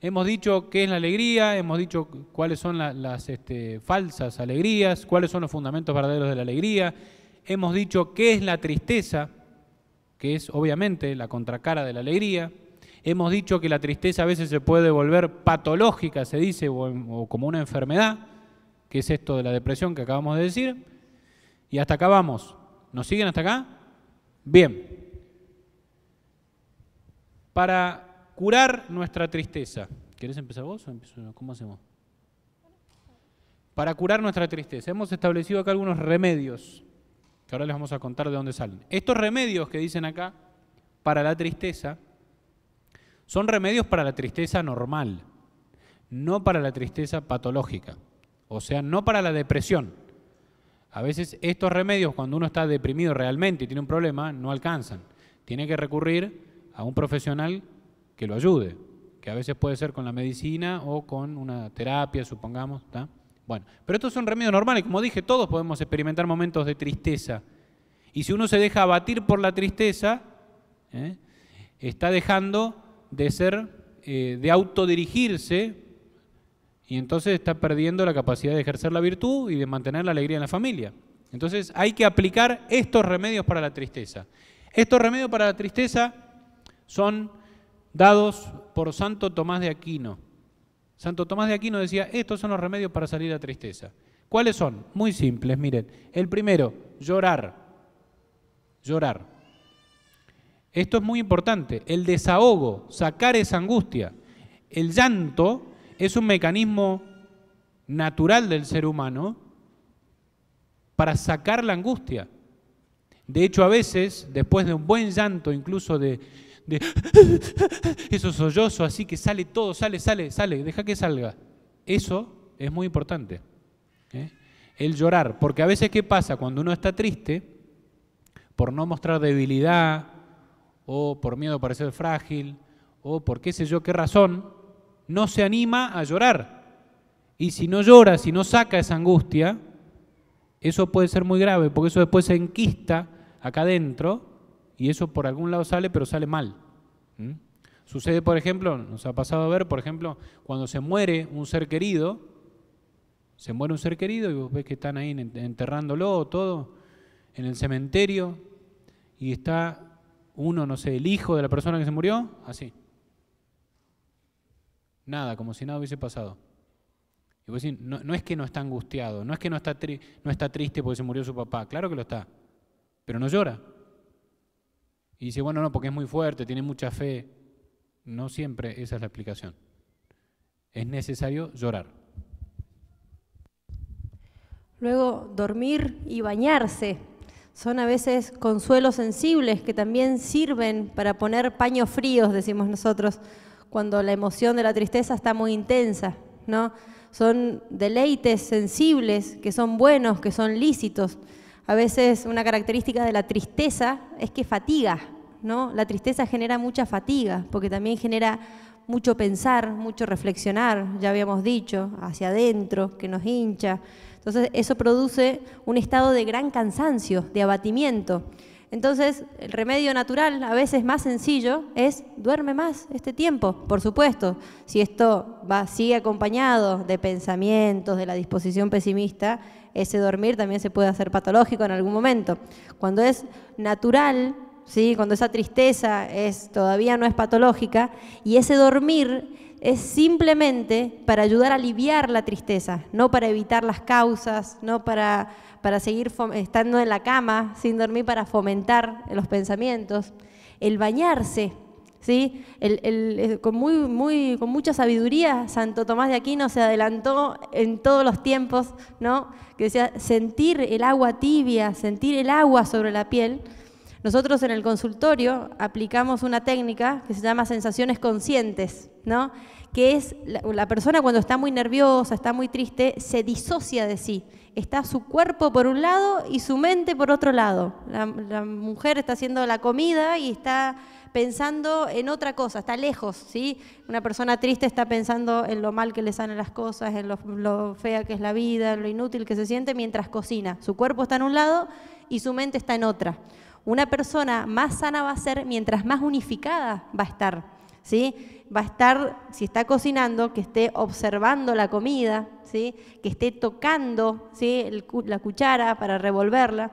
Hemos dicho qué es la alegría, hemos dicho cuáles son las falsas alegrías, cuáles son los fundamentos verdaderos de la alegría. Hemos dicho qué es la tristeza, que es obviamente la contracara de la alegría. Hemos dicho que la tristeza a veces se puede volver patológica, se dice, o como una enfermedad, que es esto de la depresión que acabamos de decir. Y hasta acá vamos. ¿Nos siguen hasta acá? Bien. Para curar nuestra tristeza. ¿Querés empezar vos o empiezo yo? ¿Cómo hacemos? Para curar nuestra tristeza. Hemos establecido acá algunos remedios, que ahora les vamos a contar de dónde salen. Estos remedios que dicen acá, para la tristeza, son remedios para la tristeza normal, no para la tristeza patológica. O sea, no para la depresión. A veces estos remedios, cuando uno está deprimido realmente y tiene un problema, no alcanzan. Tiene que recurrir a un profesional que lo ayude, que a veces puede ser con la medicina o con una terapia, supongamos, ¿tá? Bueno, pero estos son remedios normales, como dije, todos podemos experimentar momentos de tristeza. Y si uno se deja abatir por la tristeza, está dejando de ser, de autodirigirse, y entonces está perdiendo la capacidad de ejercer la virtud y de mantener la alegría en la familia. Entonces hay que aplicar estos remedios para la tristeza. Estos remedios para la tristeza son dados por Santo Tomás de Aquino. Santo Tomás de Aquino decía, estos son los remedios para salir de la tristeza. ¿Cuáles son? Muy simples, miren. El primero, llorar. Llorar. Esto es muy importante. El desahogo, sacar esa angustia. El llanto es un mecanismo natural del ser humano para sacar la angustia. De hecho, a veces, después de un buen llanto, incluso de esos sollozos, así que sale todo, sale, deja que salga. Eso es muy importante. El llorar, porque a veces, ¿qué pasa? Cuando uno está triste, por no mostrar debilidad, o por miedo a parecer frágil, o por qué sé yo qué razón, no se anima a llorar. Y si no llora, si no saca esa angustia, eso puede ser muy grave, porque eso después se enquista acá adentro, y eso por algún lado sale, pero sale mal. Sucede, por ejemplo, nos ha pasado a ver, por ejemplo, cuando se muere un ser querido, y vos ves que están ahí enterrándolo, todo, en el cementerio, y está uno, no sé, el hijo de la persona que se murió, así. Nada, como si nada hubiese pasado. Y vos decís, no es que no está angustiado, no es que no está triste porque se murió su papá, claro que lo está, pero no llora. Y dice, bueno, no, porque es muy fuerte, tiene mucha fe. No siempre esa es la explicación. Es necesario llorar. Luego, dormir y bañarse. Son a veces consuelos sensibles que también sirven para poner paños fríos, decimos nosotros, cuando la emoción de la tristeza está muy intensa, ¿no? Son deleites sensibles que son buenos, que son lícitos. A veces una característica de la tristeza es que fatiga, ¿no? La tristeza genera mucha fatiga, porque también genera mucho pensar, mucho reflexionar, ya habíamos dicho, hacia adentro, que nos hincha. Entonces eso produce un estado de gran cansancio, de abatimiento. Entonces el remedio natural, a veces más sencillo, es duerme más este tiempo, por supuesto. Si esto sigue acompañado de pensamientos, de la disposición pesimista, ese dormir también se puede hacer patológico en algún momento. Cuando es natural, ¿sí? Cuando esa tristeza todavía no es patológica, y ese dormir es simplemente para ayudar a aliviar la tristeza, no para evitar las causas, no para seguir estando en la cama sin dormir, para fomentar los pensamientos. El bañarse, ¿sí? Con mucha sabiduría, Santo Tomás de Aquino se adelantó en todos los tiempos, ¿no? Que decía, sentir el agua tibia, sentir el agua sobre la piel. Nosotros en el consultorio aplicamos una técnica que se llama sensaciones conscientes, ¿no? Que es la persona cuando está muy nerviosa, está muy triste, se disocia de sí. Está su cuerpo por un lado y su mente por otro lado. La mujer está haciendo la comida y está pensando en otra cosa, está lejos, ¿sí? Una persona triste está pensando en lo mal que le salen las cosas, en lo fea que es la vida, en lo inútil que se siente mientras cocina. Su cuerpo está en un lado y su mente está en otra. Una persona más sana va a ser mientras más unificada va a estar, ¿sí? Va a estar, si está cocinando, que esté observando la comida, ¿sí? Que esté tocando, ¿sí? La cuchara para revolverla.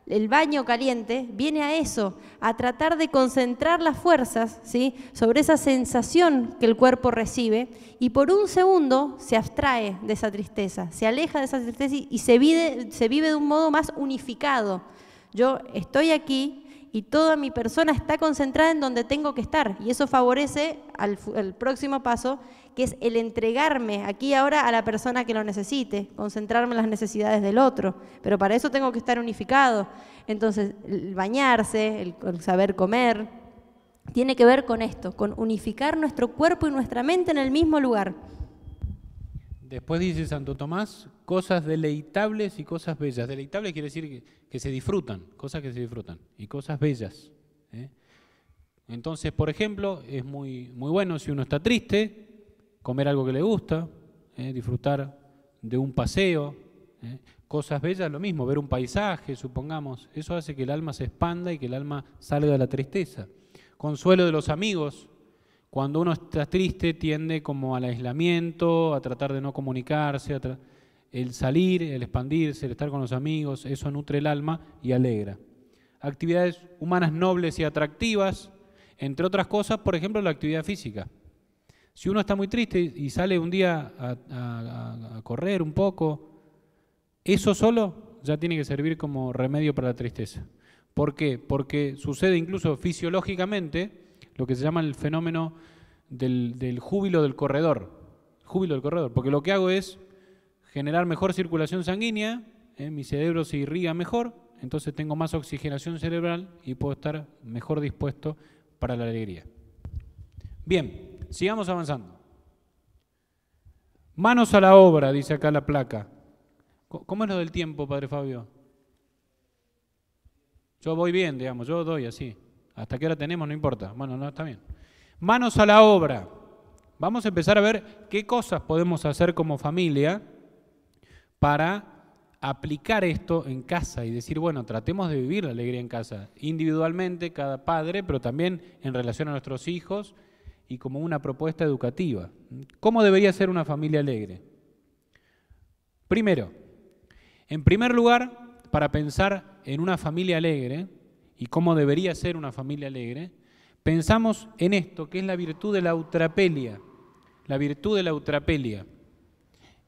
El baño caliente viene a eso, a tratar de concentrar las fuerzas, ¿sí? Sobre esa sensación que el cuerpo recibe y por un segundo se abstrae de esa tristeza, se aleja de esa tristeza y se vive de un modo más unificado. Yo estoy aquí y toda mi persona está concentrada en donde tengo que estar y eso favorece al próximo paso, que es el entregarme aquí y ahora a la persona que lo necesite, concentrarme en las necesidades del otro, pero para eso tengo que estar unificado. Entonces, el bañarse, el saber comer, tiene que ver con esto, con unificar nuestro cuerpo y nuestra mente en el mismo lugar. Después dice Santo Tomás, cosas deleitables y cosas bellas. Deleitables quiere decir que se disfrutan, cosas que se disfrutan, y cosas bellas. Entonces, por ejemplo, es muy bueno si uno está triste, comer algo que le gusta, disfrutar de un paseo. Cosas bellas, lo mismo, ver un paisaje, supongamos. Eso hace que el alma se expanda y que el alma salga de la tristeza. Consuelo de los amigos. Cuando uno está triste tiende como al aislamiento, a tratar de no comunicarse, el salir, el expandirse, el estar con los amigos, eso nutre el alma y alegra. Actividades humanas nobles y atractivas, entre otras cosas, por ejemplo, la actividad física. Si uno está muy triste y sale un día a correr un poco, eso solo ya tiene que servir como remedio para la tristeza. ¿Por qué? Porque sucede incluso fisiológicamente lo que se llama el fenómeno del júbilo del corredor. Júbilo del corredor, porque lo que hago es generar mejor circulación sanguínea, mi cerebro se irriga mejor, entonces tengo más oxigenación cerebral y puedo estar mejor dispuesto para la alegría. Bien, sigamos avanzando. Manos a la obra, dice acá la placa. ¿Cómo es lo del tiempo, Padre Fabio? Yo voy bien, digamos, yo doy así. ¿Hasta qué hora tenemos? No importa. Bueno, no, está bien. Manos a la obra. Vamos a empezar a ver qué cosas podemos hacer como familia para aplicar esto en casa y decir, bueno, tratemos de vivir la alegría en casa, individualmente, cada padre, pero también en relación a nuestros hijos y como una propuesta educativa. ¿Cómo debería ser una familia alegre? Primero, en primer lugar, para pensar en una familia alegre y cómo debería ser una familia alegre, pensamos en esto, que es la virtud de la eutrapelia. La virtud de la eutrapelia.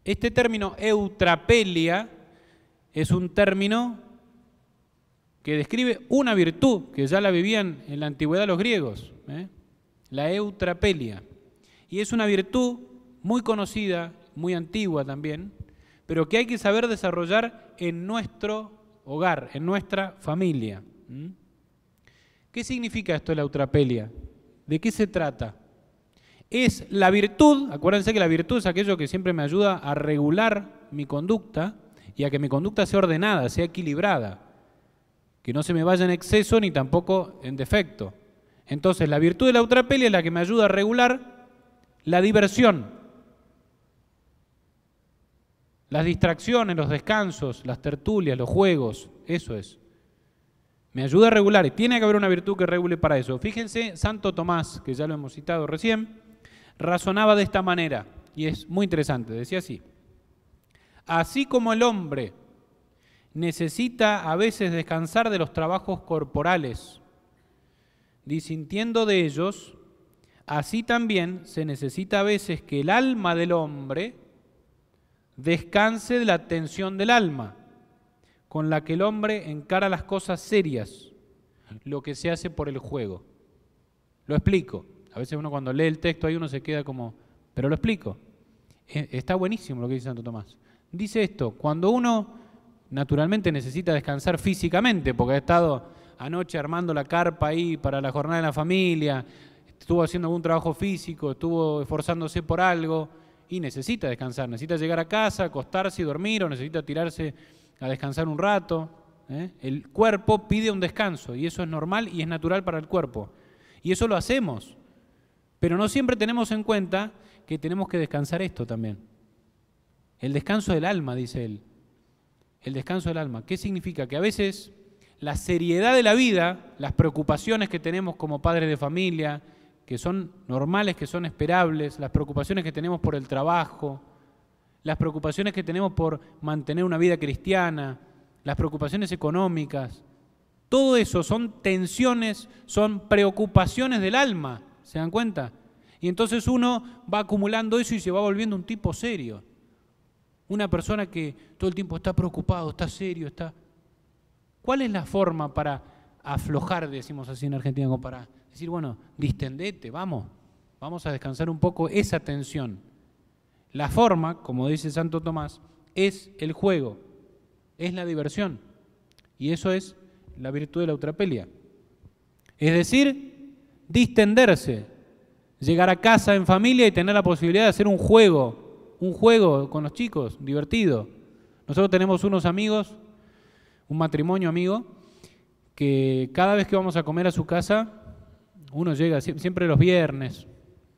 Este término eutrapelia es un término que describe una virtud que ya la vivían en la antigüedad los griegos, la eutrapelia. Y es una virtud muy conocida, muy antigua también, pero que hay que saber desarrollar en nuestro hogar, en nuestra familia. ¿Qué significa esto de la eutrapelia? ¿De qué se trata? Es la virtud, acuérdense que la virtud es aquello que siempre me ayuda a regular mi conducta y a que mi conducta sea ordenada, sea equilibrada, que no se me vaya en exceso ni tampoco en defecto. Entonces, la virtud de la eutrapelia es la que me ayuda a regular la diversión, las distracciones, los descansos, las tertulias, los juegos, eso es. Me ayuda a regular y tiene que haber una virtud que regule para eso. Fíjense, Santo Tomás, que ya lo hemos citado recién, razonaba de esta manera y es muy interesante, decía así: así como el hombre necesita a veces descansar de los trabajos corporales, disintiendo de ellos, así también se necesita a veces que el alma del hombre descanse de la tensión del alma, con la que el hombre encara las cosas serias, lo que se hace por el juego. Lo explico. A veces uno cuando lee el texto ahí uno se queda como, pero lo explico. Está buenísimo lo que dice Santo Tomás. Dice esto: cuando uno naturalmente necesita descansar físicamente, porque ha estado anoche armando la carpa ahí para la jornada de la familia, estuvo haciendo algún trabajo físico, estuvo esforzándose por algo y necesita descansar, necesita llegar a casa, acostarse y dormir, o necesita tirarse a descansar un rato. El cuerpo pide un descanso y eso es normal y es natural para el cuerpo. Y eso lo hacemos, pero no siempre tenemos en cuenta que tenemos que descansar esto también. El descanso del alma, dice él. El descanso del alma. ¿Qué significa? Que a veces la seriedad de la vida, las preocupaciones que tenemos como padres de familia, que son normales, que son esperables, las preocupaciones que tenemos por el trabajo, las preocupaciones que tenemos por mantener una vida cristiana, las preocupaciones económicas, todo eso son tensiones, son preocupaciones del alma, ¿se dan cuenta? Y entonces uno va acumulando eso y se va volviendo un tipo serio. Una persona que todo el tiempo está preocupado, está serio, está... ¿Cuál es la forma para aflojar, decimos así en Argentina, como para decir, bueno, distendete, vamos a descansar un poco esa tensión? La forma, como dice Santo Tomás, es el juego, es la diversión. Y eso es la virtud de la eutrapelia. Es decir, distenderse, llegar a casa en familia y tener la posibilidad de hacer un juego con los chicos, divertido. Nosotros tenemos unos amigos, un matrimonio amigo, que cada vez que vamos a comer a su casa, uno llega siempre los viernes,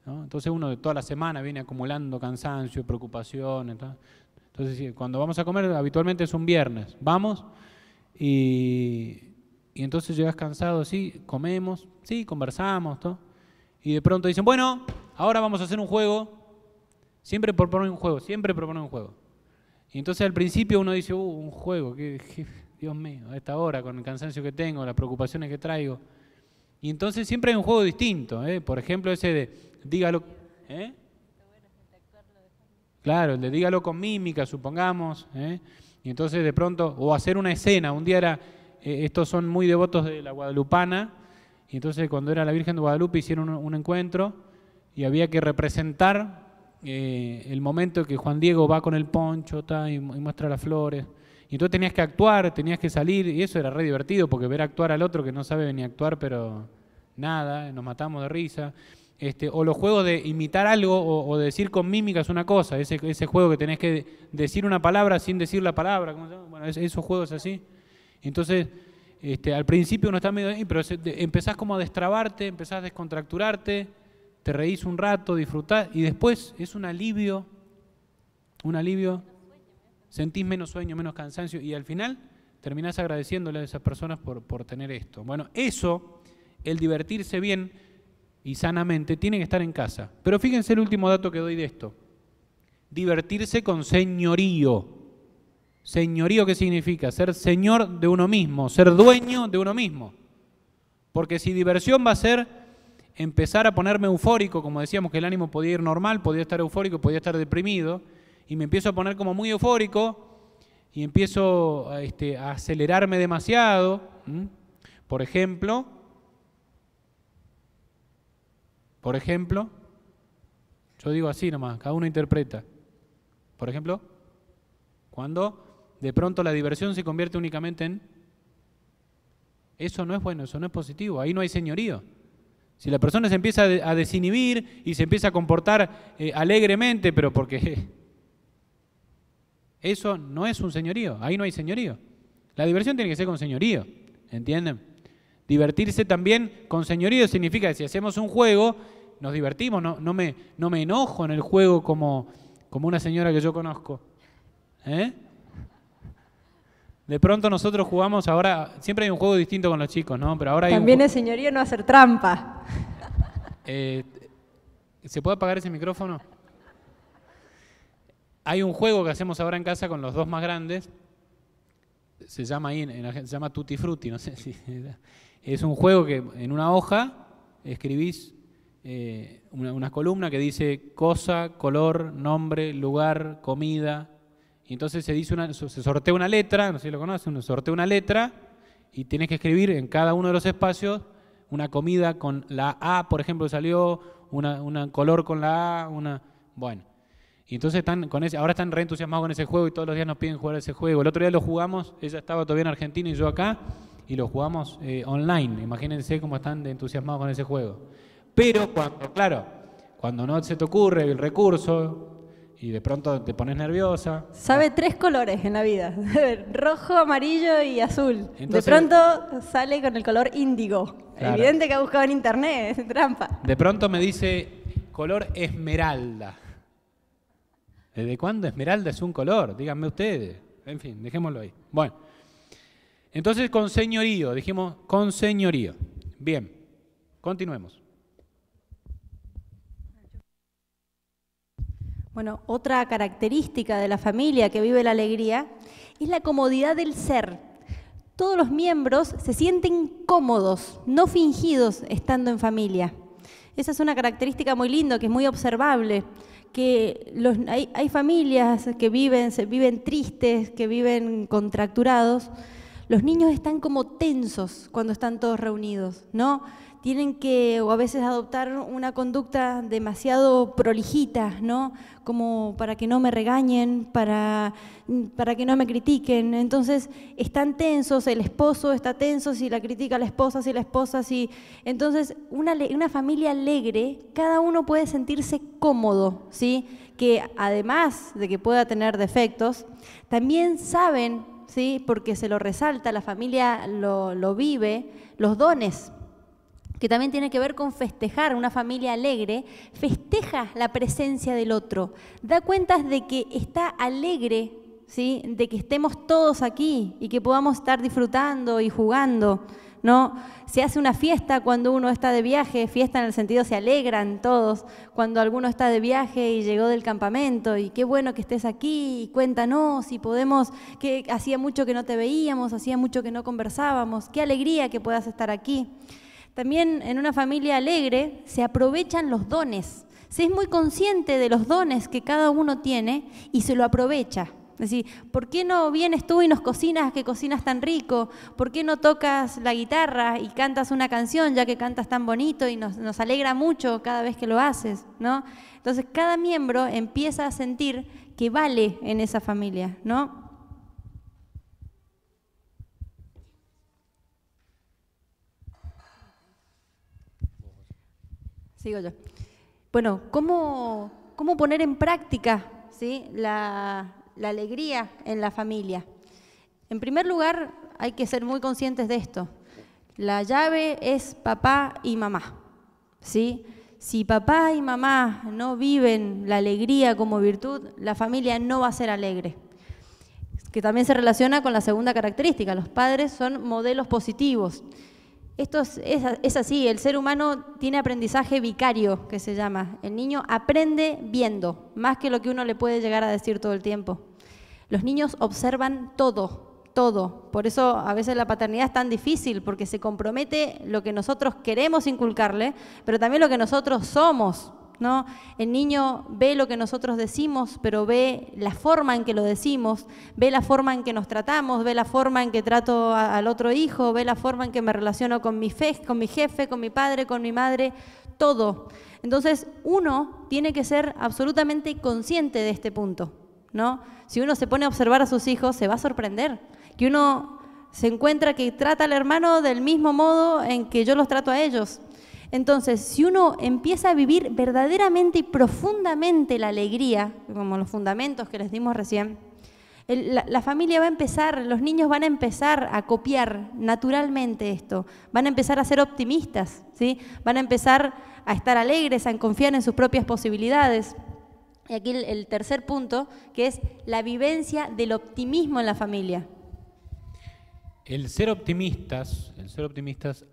¿no? Entonces uno de toda la semana viene acumulando cansancio, preocupaciones, ¿no? Entonces cuando vamos a comer habitualmente es un viernes, vamos y entonces llegas cansado, sí, comemos, sí, conversamos, ¿no? Y de pronto dicen, bueno, ahora vamos a hacer un juego, siempre proponen un juego. Y entonces al principio uno dice, un juego, Dios mío, a esta hora, con el cansancio que tengo, las preocupaciones que traigo. Y entonces siempre hay un juego distinto, ¿eh? Por ejemplo, ese de dígalo, ¿eh? Claro, el de dígalo con mímica, supongamos, ¿eh? Y entonces de pronto, o hacer una escena, un día era, estos son muy devotos de la guadalupana, y entonces cuando era la Virgen de Guadalupe hicieron un encuentro y había que representar el momento que Juan Diego va con el poncho y muestra las flores. Y entonces tenías que actuar, tenías que salir, y eso era re divertido, porque ver actuar al otro que no sabe ni actuar, pero nada, nos matamos de risa. O los juegos de imitar algo o de decir con mímica es una cosa, ese juego que tenés que decir una palabra sin decir la palabra, ¿cómo se llama? Bueno, esos juegos así. Entonces, al principio uno está medio ahí, pero empezás como a destrabarte, empezás a descontracturarte, te reís un rato, disfrutás, y después es un alivio, sentís menos sueño, menos cansancio, y al final terminás agradeciéndole a esas personas por tener esto. Bueno, eso, el divertirse bien y sanamente, tiene que estar en casa. Pero fíjense el último dato que doy de esto. Divertirse con señorío. Señorío, ¿qué significa? Ser señor de uno mismo, ser dueño de uno mismo. Porque si diversión va a ser empezar a ponerme eufórico, como decíamos que el ánimo podía ir normal, podía estar eufórico, podía estar deprimido, y me empiezo a poner como muy eufórico y empiezo a acelerarme demasiado. Por ejemplo, yo digo así nomás, cada uno interpreta. Por ejemplo, cuando de pronto la diversión se convierte únicamente en... Eso no es bueno, eso no es positivo, ahí no hay señorío. Si la persona se empieza a desinhibir y se empieza a comportar alegremente, pero porque... Eso no es un señorío, ahí no hay señorío. La diversión tiene que ser con señorío, ¿entienden? Divertirse también con señorío significa que si hacemos un juego, nos divertimos, no me enojo en el juego como una señora que yo conozco. De pronto nosotros jugamos ahora, siempre hay un juego distinto con los chicos, ¿no? Pero ahora hay también es señorío no hacer trampa. ¿Se puede apagar ese micrófono? Hay un juego que hacemos ahora en casa con los dos más grandes, se llama ahí, se llama Tutti Frutti, no sé si... Es un juego que en una hoja escribís una columna que dice cosa, color, nombre, lugar, comida, y entonces se sortea una letra, no sé si lo conocen, se sortea una letra y tienes que escribir en cada uno de los espacios una comida con la A, por ejemplo, salió, una color con la A, bueno. Y entonces ahora están re entusiasmados con ese juego y todos los días nos piden jugar ese juego. El otro día lo jugamos, ella estaba todavía en Argentina y yo acá, y lo jugamos online. Imagínense cómo están de entusiasmados con ese juego. Pero cuando no se te ocurre el recurso y de pronto te pones nerviosa... Sabe 3 colores en la vida, rojo, amarillo y azul. Entonces, de pronto sale con el color índigo. Claro. Evidente que ha buscado en internet, es trampa. De pronto me dice color esmeralda. ¿Desde cuándo esmeralda es un color? Díganme ustedes. En fin, dejémoslo ahí. Bueno, Entonces, con señorío, dijimos con señorío. Bien, continuemos. Bueno, otra característica de la familia que vive la alegría es la comodidad del ser. Todos los miembros se sienten cómodos, no fingidos, estando en familia. Esa es una característica muy linda, que es muy observable, que hay familias que viven tristes, que viven contracturados. Los niños están como tensos cuando están todos reunidos, ¿no? Tienen que, o a veces, adoptar una conducta demasiado prolijita, ¿no? Como para que no me regañen, para que no me critiquen. Entonces, están tensos, el esposo está tenso si la critica a la esposa, si la esposa, si... Entonces, una familia alegre, cada uno puede sentirse cómodo, ¿sí? Que además de que pueda tener defectos, también saben, ¿sí? Porque se lo resalta, la familia lo vive, los dones, que también tiene que ver con festejar. Una familia alegre festeja la presencia del otro, da cuenta de que está alegre, ¿sí? De que estemos todos aquí y que podamos estar disfrutando y jugando, ¿no? Se hace una fiesta cuando uno está de viaje, fiesta en el sentido se alegran todos, cuando alguno está de viaje y llegó del campamento, y qué bueno que estés aquí, y cuéntanos, y podemos, que hacía mucho que no te veíamos, hacía mucho que no conversábamos, qué alegría que puedas estar aquí. También en una familia alegre se aprovechan los dones, se es muy consciente de los dones que cada uno tiene y se lo aprovecha. Es decir, ¿por qué no vienes tú y nos cocinas, que cocinas tan rico? ¿Por qué no tocas la guitarra y cantas una canción, ya que cantas tan bonito y nos alegra mucho cada vez que lo haces, ¿no? Entonces, cada miembro empieza a sentir que vale en esa familia, ¿no? Sigo yo. Bueno, ¿cómo poner en práctica, ¿sí? la alegría en la familia? En primer lugar, hay que ser muy conscientes de esto. La llave es papá y mamá, ¿sí? Si papá y mamá no viven la alegría como virtud, la familia no va a ser alegre. Que también se relaciona con la segunda característica. Los padres son modelos positivos. Esto es así, el ser humano tiene aprendizaje vicario, que se llama. El niño aprende viendo, más que lo que uno le puede llegar a decir todo el tiempo. Los niños observan todo, todo. Por eso a veces la paternidad es tan difícil, porque se compromete lo que nosotros queremos inculcarle, pero también lo que nosotros somos, ¿no? El niño ve lo que nosotros decimos, pero ve la forma en que lo decimos, ve la forma en que nos tratamos, ve la forma en que trato al otro hijo, ve la forma en que me relaciono con mi jefe, con mi padre, con mi madre, todo. Entonces, uno tiene que ser absolutamente consciente de este punto, ¿no? Si uno se pone a observar a sus hijos, se va a sorprender, que uno se encuentra que trata al hermano del mismo modo en que yo los trato a ellos. Entonces, si uno empieza a vivir verdaderamente y profundamente la alegría, como los fundamentos que les dimos recién, la familia va a empezar, los niños van a empezar a copiar naturalmente esto, van a empezar a ser optimistas, ¿sí? Van a empezar a estar alegres, a confiar en sus propias posibilidades. Y aquí el tercer punto, que es la vivencia del optimismo en la familia. El ser optimistas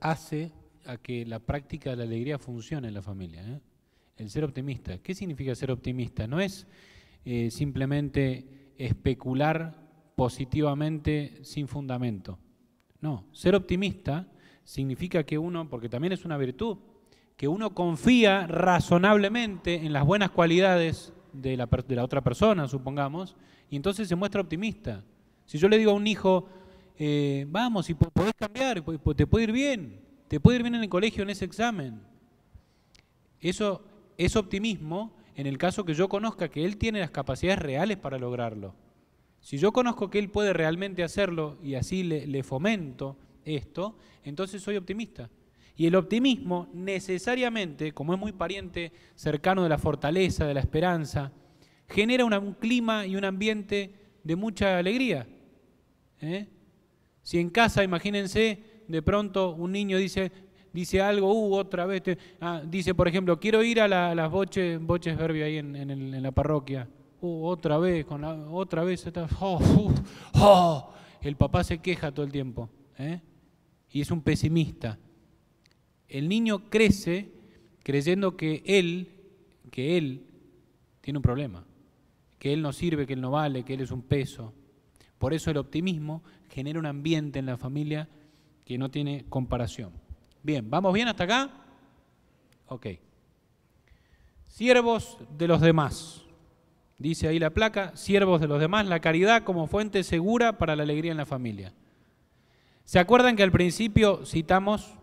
hace a que la práctica de la alegría funcione en la familia, ¿eh? El ser optimista. ¿Qué significa ser optimista? No es simplemente especular positivamente sin fundamento. No, ser optimista significa que uno, porque también es una virtud, que uno confía razonablemente en las buenas cualidades de la otra persona, supongamos, y entonces se muestra optimista. Si yo le digo a un hijo, vamos, y podés cambiar, te puede ir bien. Te puede ir bien en el colegio en ese examen. Eso es optimismo en el caso que yo conozca que él tiene las capacidades reales para lograrlo. Si yo conozco que él puede realmente hacerlo y así le fomento esto, entonces soy optimista. Y el optimismo necesariamente, como es muy pariente cercano de la fortaleza, de la esperanza, genera un clima y un ambiente de mucha alegría, ¿eh? Si en casa, imagínense, de pronto un niño dice algo, otra vez, dice por ejemplo, quiero ir a las boches Verbi ahí en la parroquia, otra vez, el papá se queja todo el tiempo, y es un pesimista. El niño crece creyendo que él tiene un problema, que él no sirve, que él no vale, que él es un peso. Por eso el optimismo genera un ambiente en la familia que no tiene comparación. Bien, ¿vamos bien hasta acá? Ok. Siervos de los demás. Dice ahí la placa, siervos de los demás, la caridad como fuente segura para la alegría en la familia. ¿Se acuerdan que al principio citamos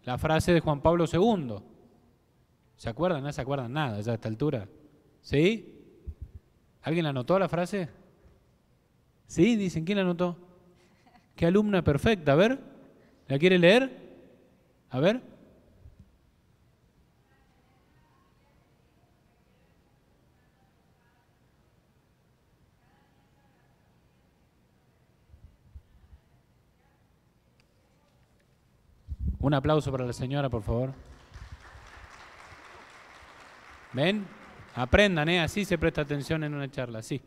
la frase de Juan Pablo II? ¿Se acuerdan? No se acuerdan nada ya a esta altura. ¿Sí? ¿Alguien la anotó la frase? ¿Sí? Dicen, ¿quién la anotó? ¡Qué alumna perfecta! A ver, ¿la quiere leer? A ver. Un aplauso para la señora, por favor. ¿Ven? Aprendan, así se presta atención en una charla, sí.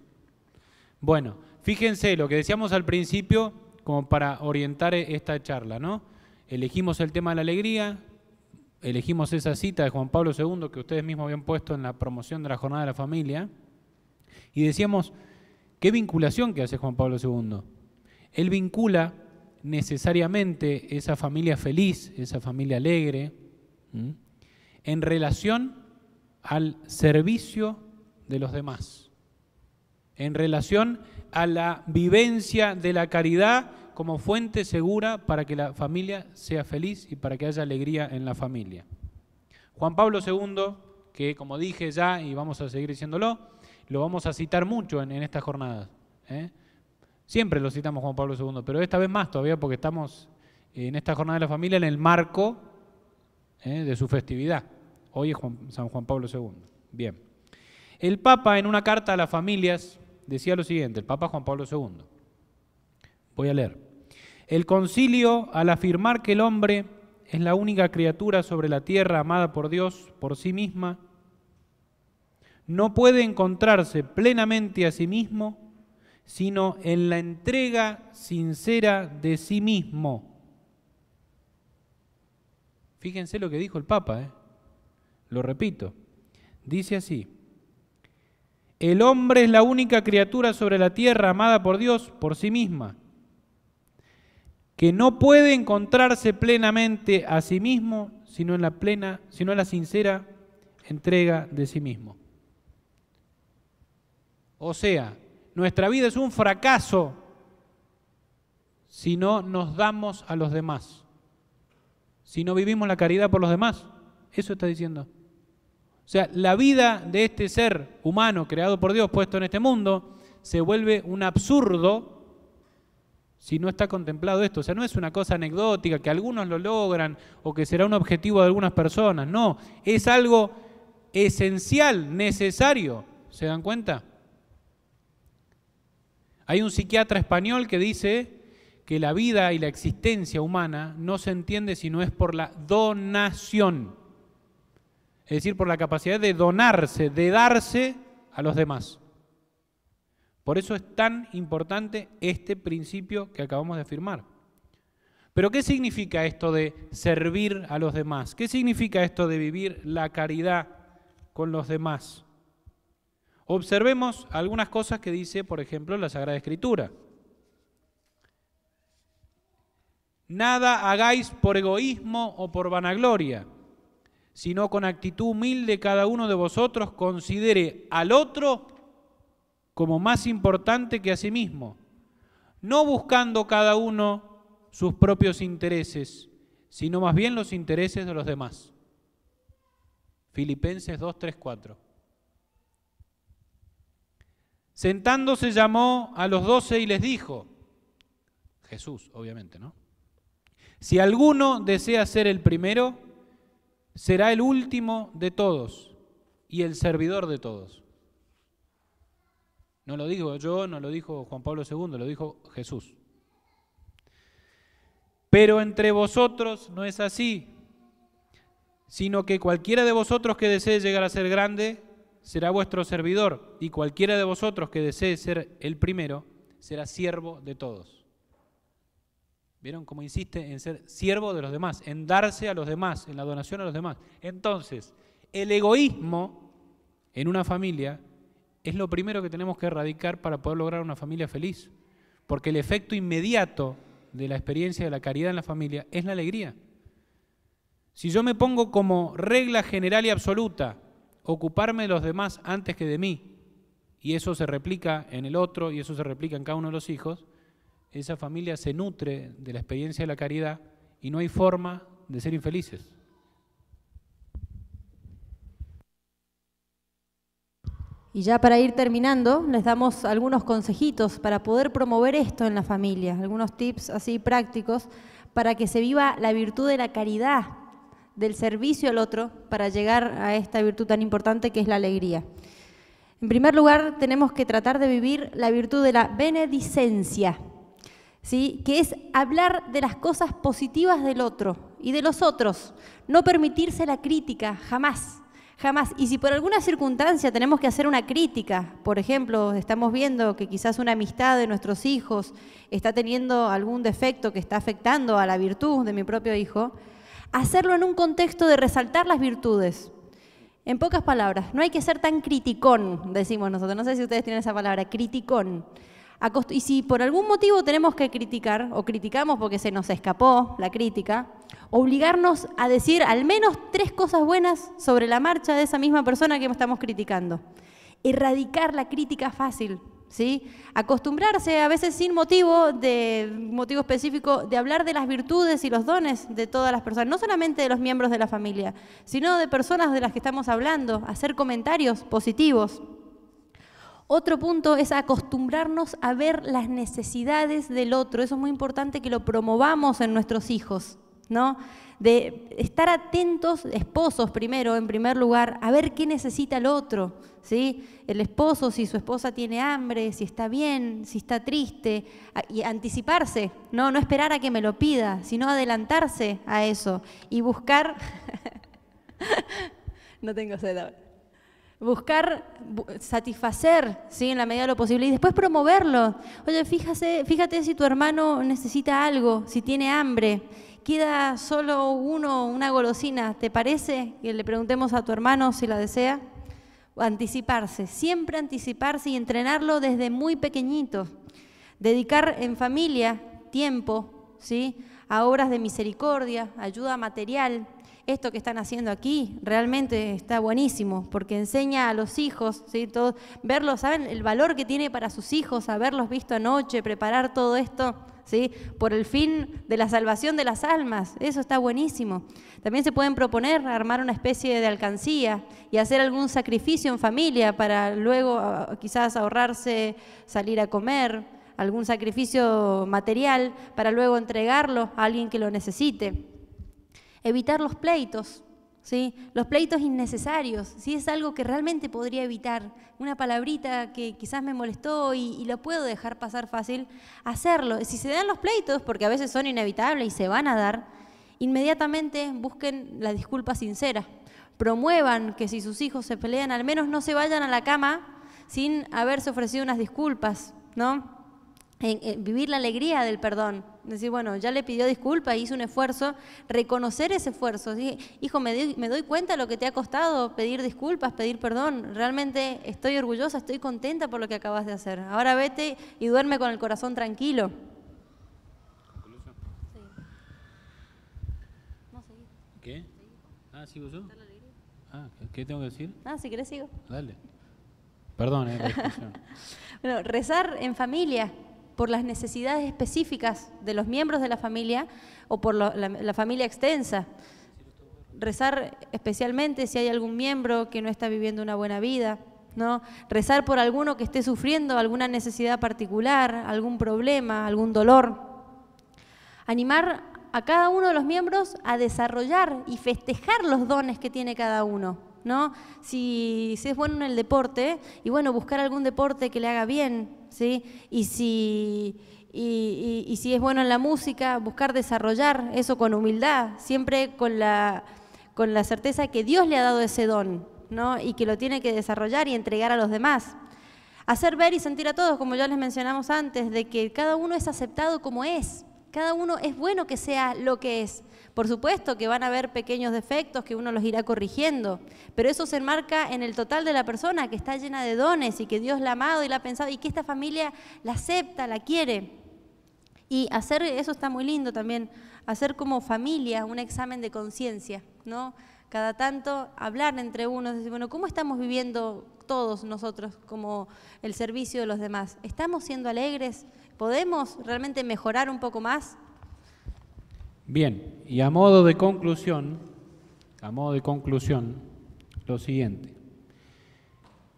Bueno, fíjense lo que decíamos al principio como para orientar esta charla, ¿no? Elegimos el tema de la alegría, elegimos esa cita de Juan Pablo II que ustedes mismos habían puesto en la promoción de la Jornada de la Familia y decíamos, ¿qué vinculación que hace Juan Pablo II? Él vincula necesariamente esa familia feliz, esa familia alegre, en relación al servicio de los demás, en relación a la vivencia de la caridad como fuente segura para que la familia sea feliz y para que haya alegría en la familia. Juan Pablo II, que como dije ya y vamos a seguir diciéndolo, lo vamos a citar mucho en estas jornadas, Siempre lo citamos Juan Pablo II, pero esta vez más todavía porque estamos en esta Jornada de la Familia en el marco de su festividad. Hoy es San Juan Pablo II. Bien. El Papa en una carta a las familias decía lo siguiente, el Papa Juan Pablo II. Voy a leer. El concilio, al afirmar que el hombre es la única criatura sobre la tierra amada por Dios por sí misma, no puede encontrarse plenamente a sí mismo sino en la entrega sincera de sí mismo. Fíjense lo que dijo el Papa, Lo repito. Dice así, el hombre es la única criatura sobre la tierra amada por Dios por sí misma, que no puede encontrarse plenamente a sí mismo, sino en la sincera entrega de sí mismo. O sea, nuestra vida es un fracaso si no nos damos a los demás, si no vivimos la caridad por los demás. Eso está diciendo. O sea, la vida de este ser humano creado por Dios, puesto en este mundo, se vuelve un absurdo si no está contemplado esto. O sea, no es una cosa anecdótica que algunos lo logran o que será un objetivo de algunas personas. No, es algo esencial, necesario. ¿Se dan cuenta? Hay un psiquiatra español que dice que la vida y la existencia humana no se entiende si no es por la donación. Es decir, por la capacidad de donarse, de darse a los demás. Por eso es tan importante este principio que acabamos de afirmar. Pero ¿qué significa esto de servir a los demás? ¿Qué significa esto de vivir la caridad con los demás? Observemos algunas cosas que dice, por ejemplo, la Sagrada Escritura. Nada hagáis por egoísmo o por vanagloria, sino con actitud humilde cada uno de vosotros considere al otro como más importante que a sí mismo, no buscando cada uno sus propios intereses, sino más bien los intereses de los demás. Filipenses 2, 3, 4. Sentándose llamó a los 12 y les dijo, Jesús, obviamente, ¿no? Si alguno desea ser el primero, será el último de todos y el servidor de todos. No lo digo yo, no lo dijo Juan Pablo II, lo dijo Jesús. Pero entre vosotros no es así, sino que cualquiera de vosotros que desee llegar a ser grande será vuestro servidor, y cualquiera de vosotros que desee ser el primero será siervo de todos. ¿Vieron cómo insiste en ser siervo de los demás, en darse a los demás, en la donación a los demás? Entonces, el egoísmo en una familia es lo primero que tenemos que erradicar para poder lograr una familia feliz. Porque el efecto inmediato de la experiencia de la caridad en la familia es la alegría. Si yo me pongo como regla general y absoluta ocuparme de los demás antes que de mí, y eso se replica en el otro y eso se replica en cada uno de los hijos, esa familia se nutre de la experiencia de la caridad y no hay forma de ser infelices. Y ya para ir terminando, les damos algunos consejitos para poder promover esto en la familia, algunos tips así prácticos para que se viva la virtud de la caridad, del servicio al otro, para llegar a esta virtud tan importante que es la alegría. En primer lugar, tenemos que tratar de vivir la virtud de la benedicencia, ¿sí? Que es hablar de las cosas positivas del otro y de los otros, no permitirse la crítica, jamás. Jamás. Y si por alguna circunstancia tenemos que hacer una crítica, por ejemplo, estamos viendo que quizás una amistad de nuestros hijos está teniendo algún defecto que está afectando a la virtud de mi propio hijo, hacerlo en un contexto de resaltar las virtudes. En pocas palabras, no hay que ser tan criticón, decimos nosotros. No sé si ustedes tienen esa palabra, criticón. Y si por algún motivo tenemos que criticar, o criticamos porque se nos escapó la crítica, obligarnos a decir al menos 3 cosas buenas sobre la marcha de esa misma persona que estamos criticando. Erradicar la crítica fácil, ¿sí? Acostumbrarse, a veces sin motivo específico, de hablar de las virtudes y los dones de todas las personas, no solamente de los miembros de la familia, sino de personas de las que estamos hablando, hacer comentarios positivos. Otro punto es acostumbrarnos a ver las necesidades del otro. Eso es muy importante que lo promovamos en nuestros hijos, ¿no? De estar atentos, esposos primero, en primer lugar, a ver qué necesita el otro, ¿sí? El esposo, si su esposa tiene hambre, si está bien, si está triste, y anticiparse, no esperar a que me lo pida, sino adelantarse a eso y buscar... No tengo sed ahora. Buscar satisfacer, ¿sí? En la medida de lo posible y después promoverlo. Oye, fíjate si tu hermano necesita algo, si tiene hambre, queda solo una golosina, ¿te parece que le preguntemos a tu hermano si la desea? Anticiparse, siempre anticiparse y entrenarlo desde muy pequeñito. Dedicar en familia tiempo, ¿sí? A obras de misericordia, ayuda material. Esto que están haciendo aquí realmente está buenísimo porque enseña a los hijos, ¿sí? Todo, verlos, ¿saben? El valor que tiene para sus hijos, haberlos visto anoche, preparar todo esto, ¿sí? Por el fin de la salvación de las almas. Eso está buenísimo. También se pueden proponer armar una especie de alcancía y hacer algún sacrificio en familia para luego quizás ahorrarse salir a comer, algún sacrificio material para luego entregarlo a alguien que lo necesite. Evitar los pleitos, ¿sí? Los pleitos innecesarios, ¿sí? Es algo que realmente podría evitar. Una palabrita que quizás me molestó y lo puedo dejar pasar fácil, hacerlo. Si se dan los pleitos, porque a veces son inevitables y se van a dar, inmediatamente busquen la disculpa sincera. Promuevan que si sus hijos se pelean, al menos no se vayan a la cama sin haberse ofrecido unas disculpas, ¿no? Vivir la alegría del perdón, decir, bueno, ya le pidió disculpas, hizo un esfuerzo, reconocer ese esfuerzo, ¿sí? Hijo, me doy cuenta de lo que te ha costado pedir disculpas, pedir perdón, realmente estoy orgullosa, estoy contenta por lo que acabas de hacer, ahora vete y duerme con el corazón tranquilo. ¿Qué? ¿Sigo yo? ¿Qué tengo que decir? Si querés sigo. Dale. Perdón, la discusión. Bueno, rezar en familia por las necesidades específicas de los miembros de la familia o por la familia extensa. Rezar especialmente si hay algún miembro que no está viviendo una buena vida, ¿no? Rezar por alguno que esté sufriendo alguna necesidad particular, algún problema, algún dolor. Animar a cada uno de los miembros a desarrollar y festejar los dones que tiene cada uno, ¿no? Si es bueno en el deporte, y bueno, buscar algún deporte que le haga bien, ¿sí? Y si es bueno en la música, buscar desarrollar eso con humildad, siempre con la certeza de que Dios le ha dado ese don, ¿no? Y que lo tiene que desarrollar y entregar a los demás. Hacer ver y sentir a todos, como ya les mencionamos antes, de que cada uno es aceptado como es, Cada uno es bueno que sea lo que es. Por supuesto que van a haber pequeños defectos que uno los irá corrigiendo, pero eso se enmarca en el total de la persona, que está llena de dones y que Dios la ha amado y la ha pensado y que esta familia la acepta, la quiere. Y hacer, eso está muy lindo también, hacer como familia un examen de conciencia, ¿no? Cada tanto hablar entre unos, decir, bueno, ¿cómo estamos viviendo todos nosotros como el servicio de los demás? ¿Estamos siendo alegres? ¿Podemos realmente mejorar un poco más? Bien, y a modo de conclusión, lo siguiente.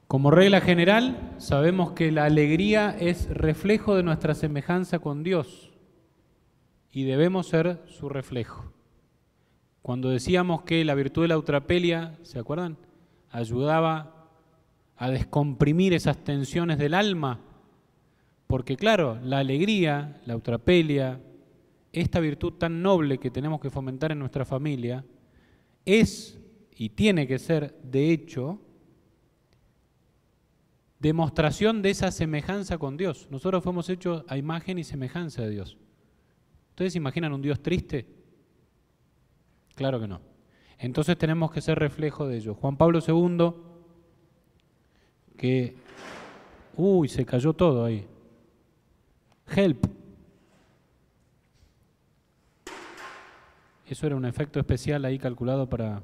Como regla general, sabemos que la alegría es reflejo de nuestra semejanza con Dios y debemos ser su reflejo. Cuando decíamos que la virtud de la eutrapelia, ¿se acuerdan?, ayudaba a descomprimir esas tensiones del alma, porque claro, la alegría, la eutrapelia, esta virtud tan noble que tenemos que fomentar en nuestra familia, es y tiene que ser, de hecho, demostración de esa semejanza con Dios. Nosotros fuimos hechos a imagen y semejanza de Dios. ¿Ustedes imaginan un Dios triste? Claro que no. Entonces tenemos que ser reflejo de ello. Juan Pablo II, que... Uy, se cayó todo ahí. Help. Eso era un efecto especial ahí calculado para...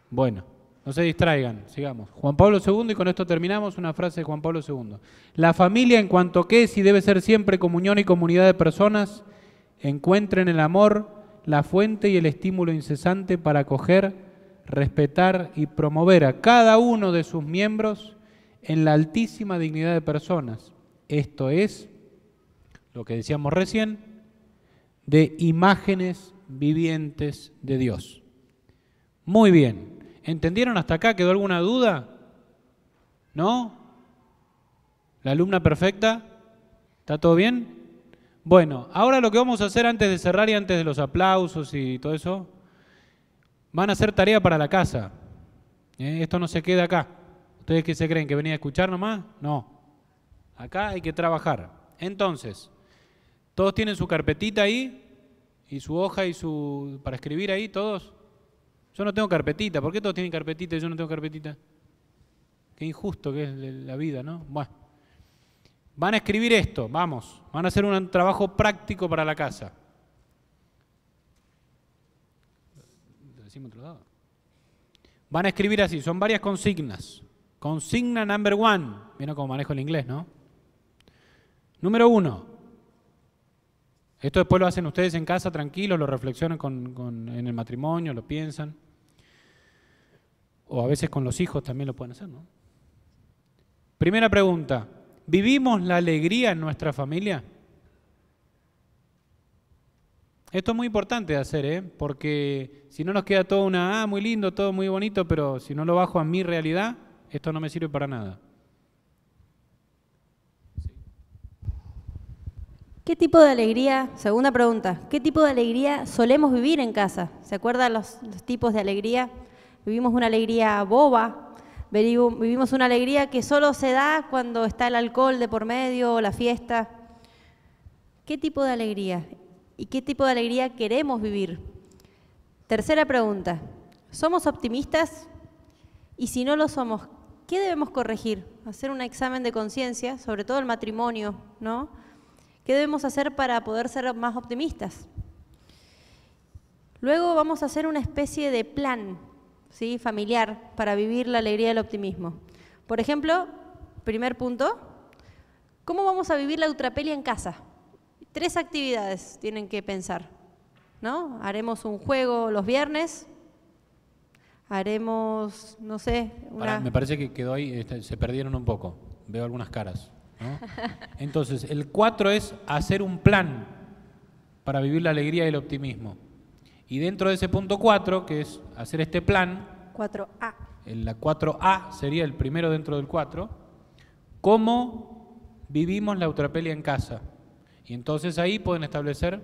Bueno, no se distraigan, sigamos. Juan Pablo II, y con esto terminamos, una frase de Juan Pablo II. La familia, en cuanto que es y debe ser siempre comunión y comunidad de personas, encuentra en el amor la fuente y el estímulo incesante para acoger, respetar y promover a cada uno de sus miembros en la altísima dignidad de personas. Esto es, lo que decíamos recién, de imágenes vivientes de Dios. Muy bien. ¿Entendieron hasta acá? ¿Quedó alguna duda? ¿No? ¿La alumna perfecta? ¿Está todo bien? Bueno, ahora lo que vamos a hacer antes de cerrar y antes de los aplausos y todo eso, van a hacer tarea para la casa. Esto no se queda acá. ¿Ustedes qué se creen? ¿Que venía a escuchar nomás? No. Acá hay que trabajar. Entonces, ¿todos tienen su carpetita ahí? ¿Y su hoja y su... para escribir ahí todos? Yo no tengo carpetita. ¿Por qué todos tienen carpetita y yo no tengo carpetita? Qué injusto que es la vida, ¿no? Bueno. Van a escribir esto, vamos. Van a hacer un trabajo práctico para la casa. Van a escribir así, son varias consignas. Consigna number 1. Vieron cómo manejo el inglés, ¿no? Número 1. Esto después lo hacen ustedes en casa tranquilos, lo reflexionan en el matrimonio, lo piensan. O a veces con los hijos también lo pueden hacer, ¿no? Primera pregunta. ¿Vivimos la alegría en nuestra familia? Esto es muy importante de hacer, porque si no nos queda todo muy lindo, todo muy bonito, pero si no lo bajo a mi realidad, esto no me sirve para nada. ¿Qué tipo de alegría, segunda pregunta, qué tipo de alegría solemos vivir en casa? ¿Se acuerdan los tipos de alegría? Vivimos una alegría boba, vivimos una alegría que solo se da cuando está el alcohol de por medio o la fiesta. ¿Qué tipo de alegría? ¿Y qué tipo de alegría queremos vivir? Tercera pregunta, ¿somos optimistas? Y si no lo somos, ¿qué debemos corregir? Hacer un examen de conciencia, sobre todo el matrimonio, ¿no? ¿Qué debemos hacer para poder ser más optimistas? Luego vamos a hacer una especie de plan, ¿sí?, familiar para vivir la alegría del optimismo. Por ejemplo, primer punto, ¿cómo vamos a vivir la eutrapelia en casa? 3 actividades tienen que pensar, ¿no? Haremos un juego los viernes, haremos, no sé... Me parece que quedó ahí, se perdieron un poco, veo algunas caras, ¿no? Entonces, el 4 es hacer un plan para vivir la alegría y el optimismo. Y dentro de ese punto 4, que es hacer este plan, 4A. La 4A sería el primero dentro del 4, ¿cómo vivimos la eutrapelia en casa? Y entonces ahí pueden establecer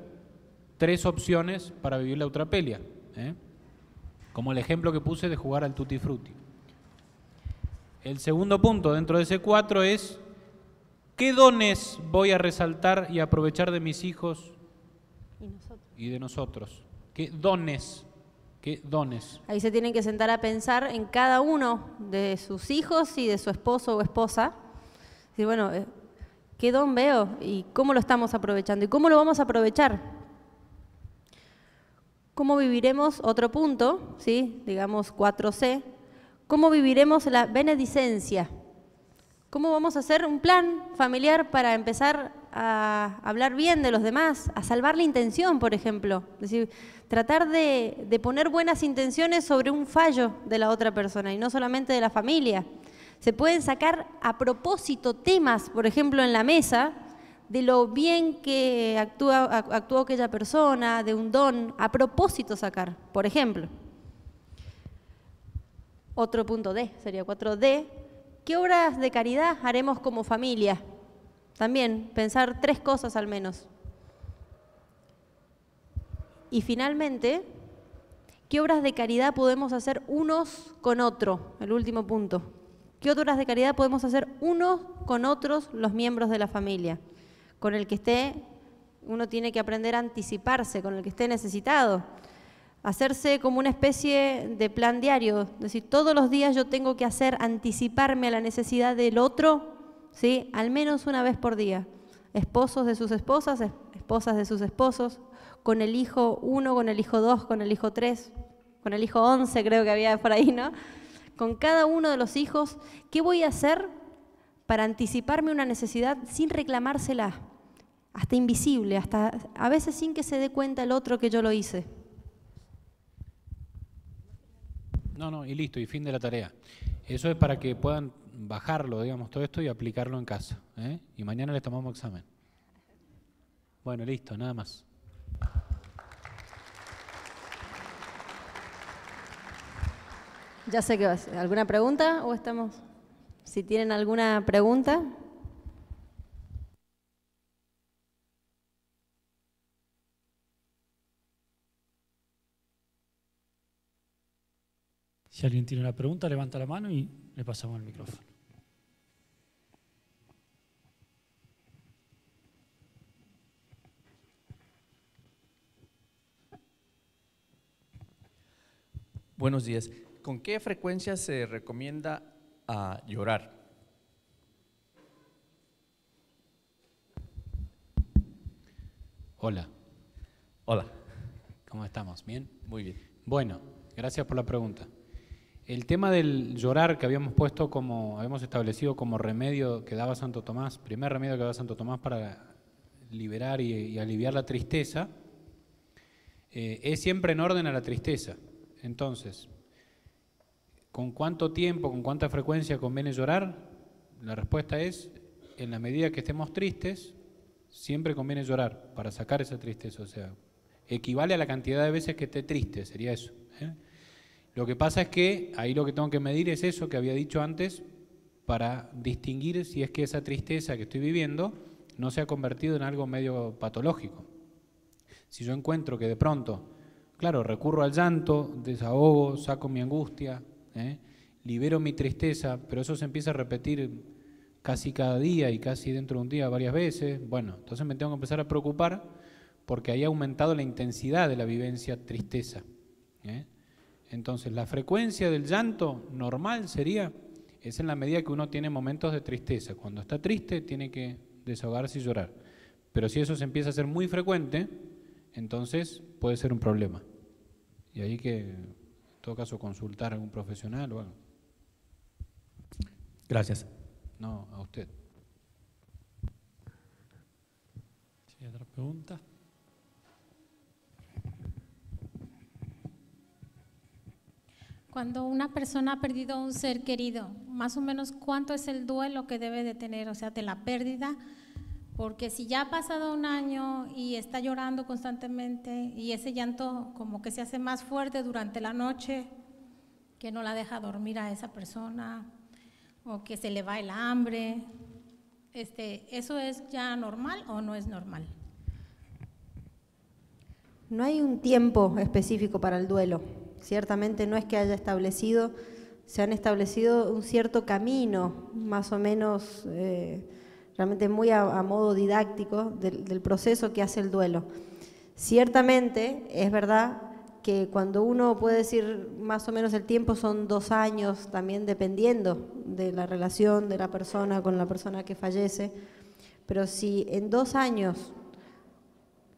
3 opciones para vivir la eutrapelia, como el ejemplo que puse de jugar al tutti frutti. El segundo punto dentro de ese 4 es ¿Qué dones voy a resaltar y aprovechar de mis hijos y de nosotros? ¿Qué dones? ¿Qué dones? Ahí se tienen que sentar a pensar en cada uno de sus hijos y de su esposo o esposa. Decir, bueno, ¿qué don veo? ¿Y cómo lo estamos aprovechando? ¿Y cómo lo vamos a aprovechar? ¿Cómo viviremos? Otro punto, ¿sí? Digamos 4C. ¿Cómo viviremos la benedicencia? ¿Cómo vamos a hacer un plan familiar para empezar a hablar bien de los demás, a salvar la intención, por ejemplo? Es decir, tratar de poner buenas intenciones sobre un fallo de la otra persona y no solamente de la familia. Se pueden sacar a propósito temas, por ejemplo, en la mesa, de lo bien que actuó aquella persona, de un don, a propósito sacar, por ejemplo. Otro punto D, sería 4D. ¿Qué obras de caridad haremos como familia? También pensar 3 cosas al menos. Y finalmente, ¿qué obras de caridad podemos hacer unos con otro? El último punto. ¿Qué obras de caridad podemos hacer unos con otros los miembros de la familia? Con el que esté, uno tiene que aprender a anticiparse, con el que esté necesitado. Hacerse como una especie de plan diario, es decir, todos los días yo tengo que anticiparme a la necesidad del otro, ¿sí? Al menos una vez por día. Esposos de sus esposas, esposas de sus esposos, con el hijo 1, con el hijo 2, con el hijo 3, con el hijo 11 creo que había por ahí, ¿no? Con cada uno de los hijos, ¿qué voy a hacer para anticiparme una necesidad sin reclamársela? Hasta invisible, hasta a veces sin que se dé cuenta el otro que yo lo hice. No, y listo, y fin de la tarea. Eso es para que puedan bajarlo, digamos, todo esto y aplicarlo en casa, ¿eh? Y mañana les tomamos examen. Bueno, listo, nada más. Ya sé que va a ser. ¿Alguna pregunta o estamos? Si tienen alguna pregunta. Si alguien tiene una pregunta, levanta la mano y le pasamos el micrófono. Buenos días. ¿Con qué frecuencia se recomienda llorar? Hola. Hola. ¿Cómo estamos? ¿Bien? Muy bien. Bueno, gracias por la pregunta. El tema del llorar que habíamos establecido como remedio que daba Santo Tomás, primer remedio que daba Santo Tomás para liberar y aliviar la tristeza, es siempre en orden a la tristeza. Entonces, ¿con cuánto tiempo, con cuánta frecuencia conviene llorar? La respuesta es, en la medida que estemos tristes, siempre conviene llorar para sacar esa tristeza. O sea, equivale a la cantidad de veces que esté triste, sería eso, ¿eh? Lo que pasa es que ahí lo que tengo que medir es eso que había dicho antes para distinguir si es que esa tristeza que estoy viviendo no se ha convertido en algo medio patológico. Si yo encuentro que de pronto, claro, recurro al llanto, desahogo, saco mi angustia, libero mi tristeza, pero eso se empieza a repetir casi cada día y casi dentro de un día varias veces, bueno, entonces me tengo que empezar a preocupar porque ahí ha aumentado la intensidad de la vivencia tristeza. Entonces, la frecuencia del llanto normal es en la medida que uno tiene momentos de tristeza. Cuando está triste tiene que desahogarse y llorar. Pero si eso se empieza a hacer muy frecuente, entonces puede ser un problema. Y ahí que, en todo caso, consultar a algún profesional o algo. Gracias. No, a usted. ¿Sí, otra pregunta? Cuando una persona ha perdido un ser querido, más o menos ¿cuánto es el duelo que debe de tener, o sea, de la pérdida? Porque si ya ha pasado un año y está llorando constantemente y ese llanto como que se hace más fuerte durante la noche, que no la deja dormir a esa persona o que se le va el hambre, ¿eso es ya normal o no es normal? No hay un tiempo específico para el duelo. Ciertamente no es que haya se han establecido un cierto camino, más o menos realmente muy a modo didáctico del proceso que hace el duelo. Ciertamente es verdad que cuando uno puede decir más o menos el tiempo son 2 años, también dependiendo de la relación de la persona con la persona que fallece, pero si en 2 años,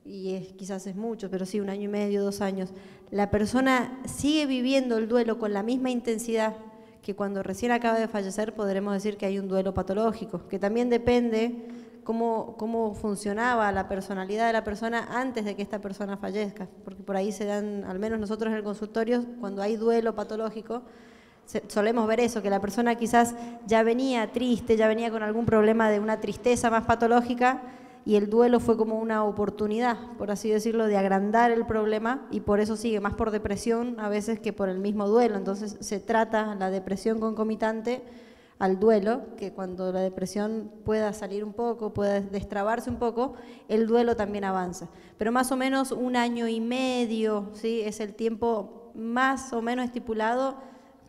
y quizás es mucho, pero sí 1 año y medio, 2 años, la persona sigue viviendo el duelo con la misma intensidad que cuando recién acaba de fallecer, podremos decir que hay un duelo patológico, que también depende cómo funcionaba la personalidad de la persona antes de que esta persona fallezca, porque por ahí se dan, al menos nosotros en el consultorio, cuando hay duelo patológico, solemos ver eso, que la persona quizás ya venía triste, ya venía con algún problema de una tristeza más patológica, y el duelo fue como una oportunidad, por así decirlo, de agrandar el problema, y por eso sigue más por depresión a veces que por el mismo duelo. Entonces se trata la depresión concomitante al duelo, que cuando la depresión pueda salir un poco, pueda destrabarse un poco, el duelo también avanza. Pero más o menos 1 año y medio, ¿sí? Es el tiempo más o menos estipulado,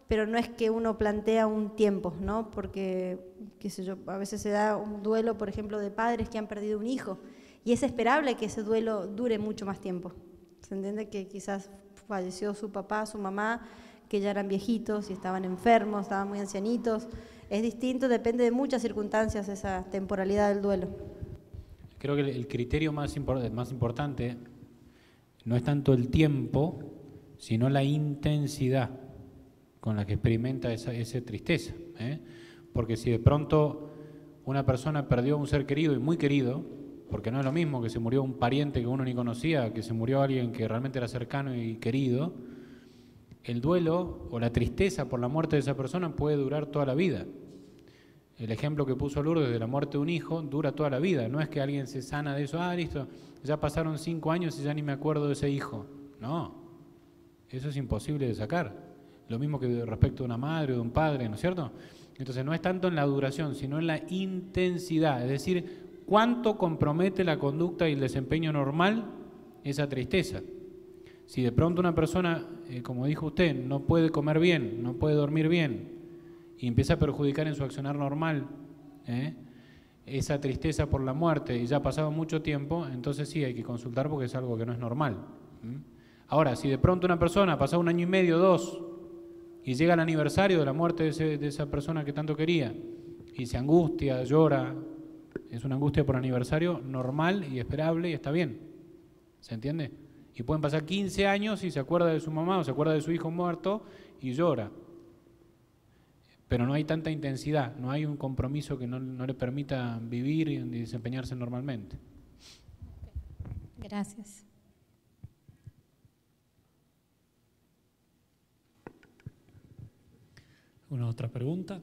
pero no es que uno plantea un tiempo, ¿no? Porque, qué sé yo, a veces se da un duelo, por ejemplo, de padres que han perdido un hijo, y es esperable que ese duelo dure mucho más tiempo. ¿Se entiende? Que quizás falleció su papá, su mamá, que ya eran viejitos y estaban enfermos, estaban muy ancianitos. Es distinto, depende de muchas circunstancias esa temporalidad del duelo. Creo que el criterio más importante no es tanto el tiempo, sino la intensidad con la que experimenta esa tristeza, ¿eh? Porque si de pronto una persona perdió a un ser querido y muy querido, porque no es lo mismo que se murió un pariente que uno ni conocía, que se murió alguien que realmente era cercano y querido, el duelo o la tristeza por la muerte de esa persona puede durar toda la vida. El ejemplo que puso Lourdes de la muerte de un hijo dura toda la vida. No es que alguien se sana de eso, listo, ya pasaron 5 años y ya ni me acuerdo de ese hijo. No, eso es imposible de sacar. Lo mismo que respecto de una madre o de un padre, ¿no es cierto? Entonces no es tanto en la duración, sino en la intensidad. Es decir, cuánto compromete la conducta y el desempeño normal esa tristeza. Si de pronto una persona, como dijo usted, no puede comer bien, no puede dormir bien y empieza a perjudicar en su accionar normal esa tristeza por la muerte y ya ha pasado mucho tiempo, entonces sí hay que consultar porque es algo que no es normal. Ahora, si de pronto una persona ha pasado 1 año y medio, 2, y llega el aniversario de la muerte de esa persona que tanto quería y se angustia, llora, es una angustia por aniversario normal y esperable y está bien. ¿Se entiende? Y pueden pasar 15 años y se acuerda de su mamá o se acuerda de su hijo muerto y llora. Pero no hay tanta intensidad, no hay un compromiso que no le permita vivir y desempeñarse normalmente. Gracias. ¿Una otra pregunta?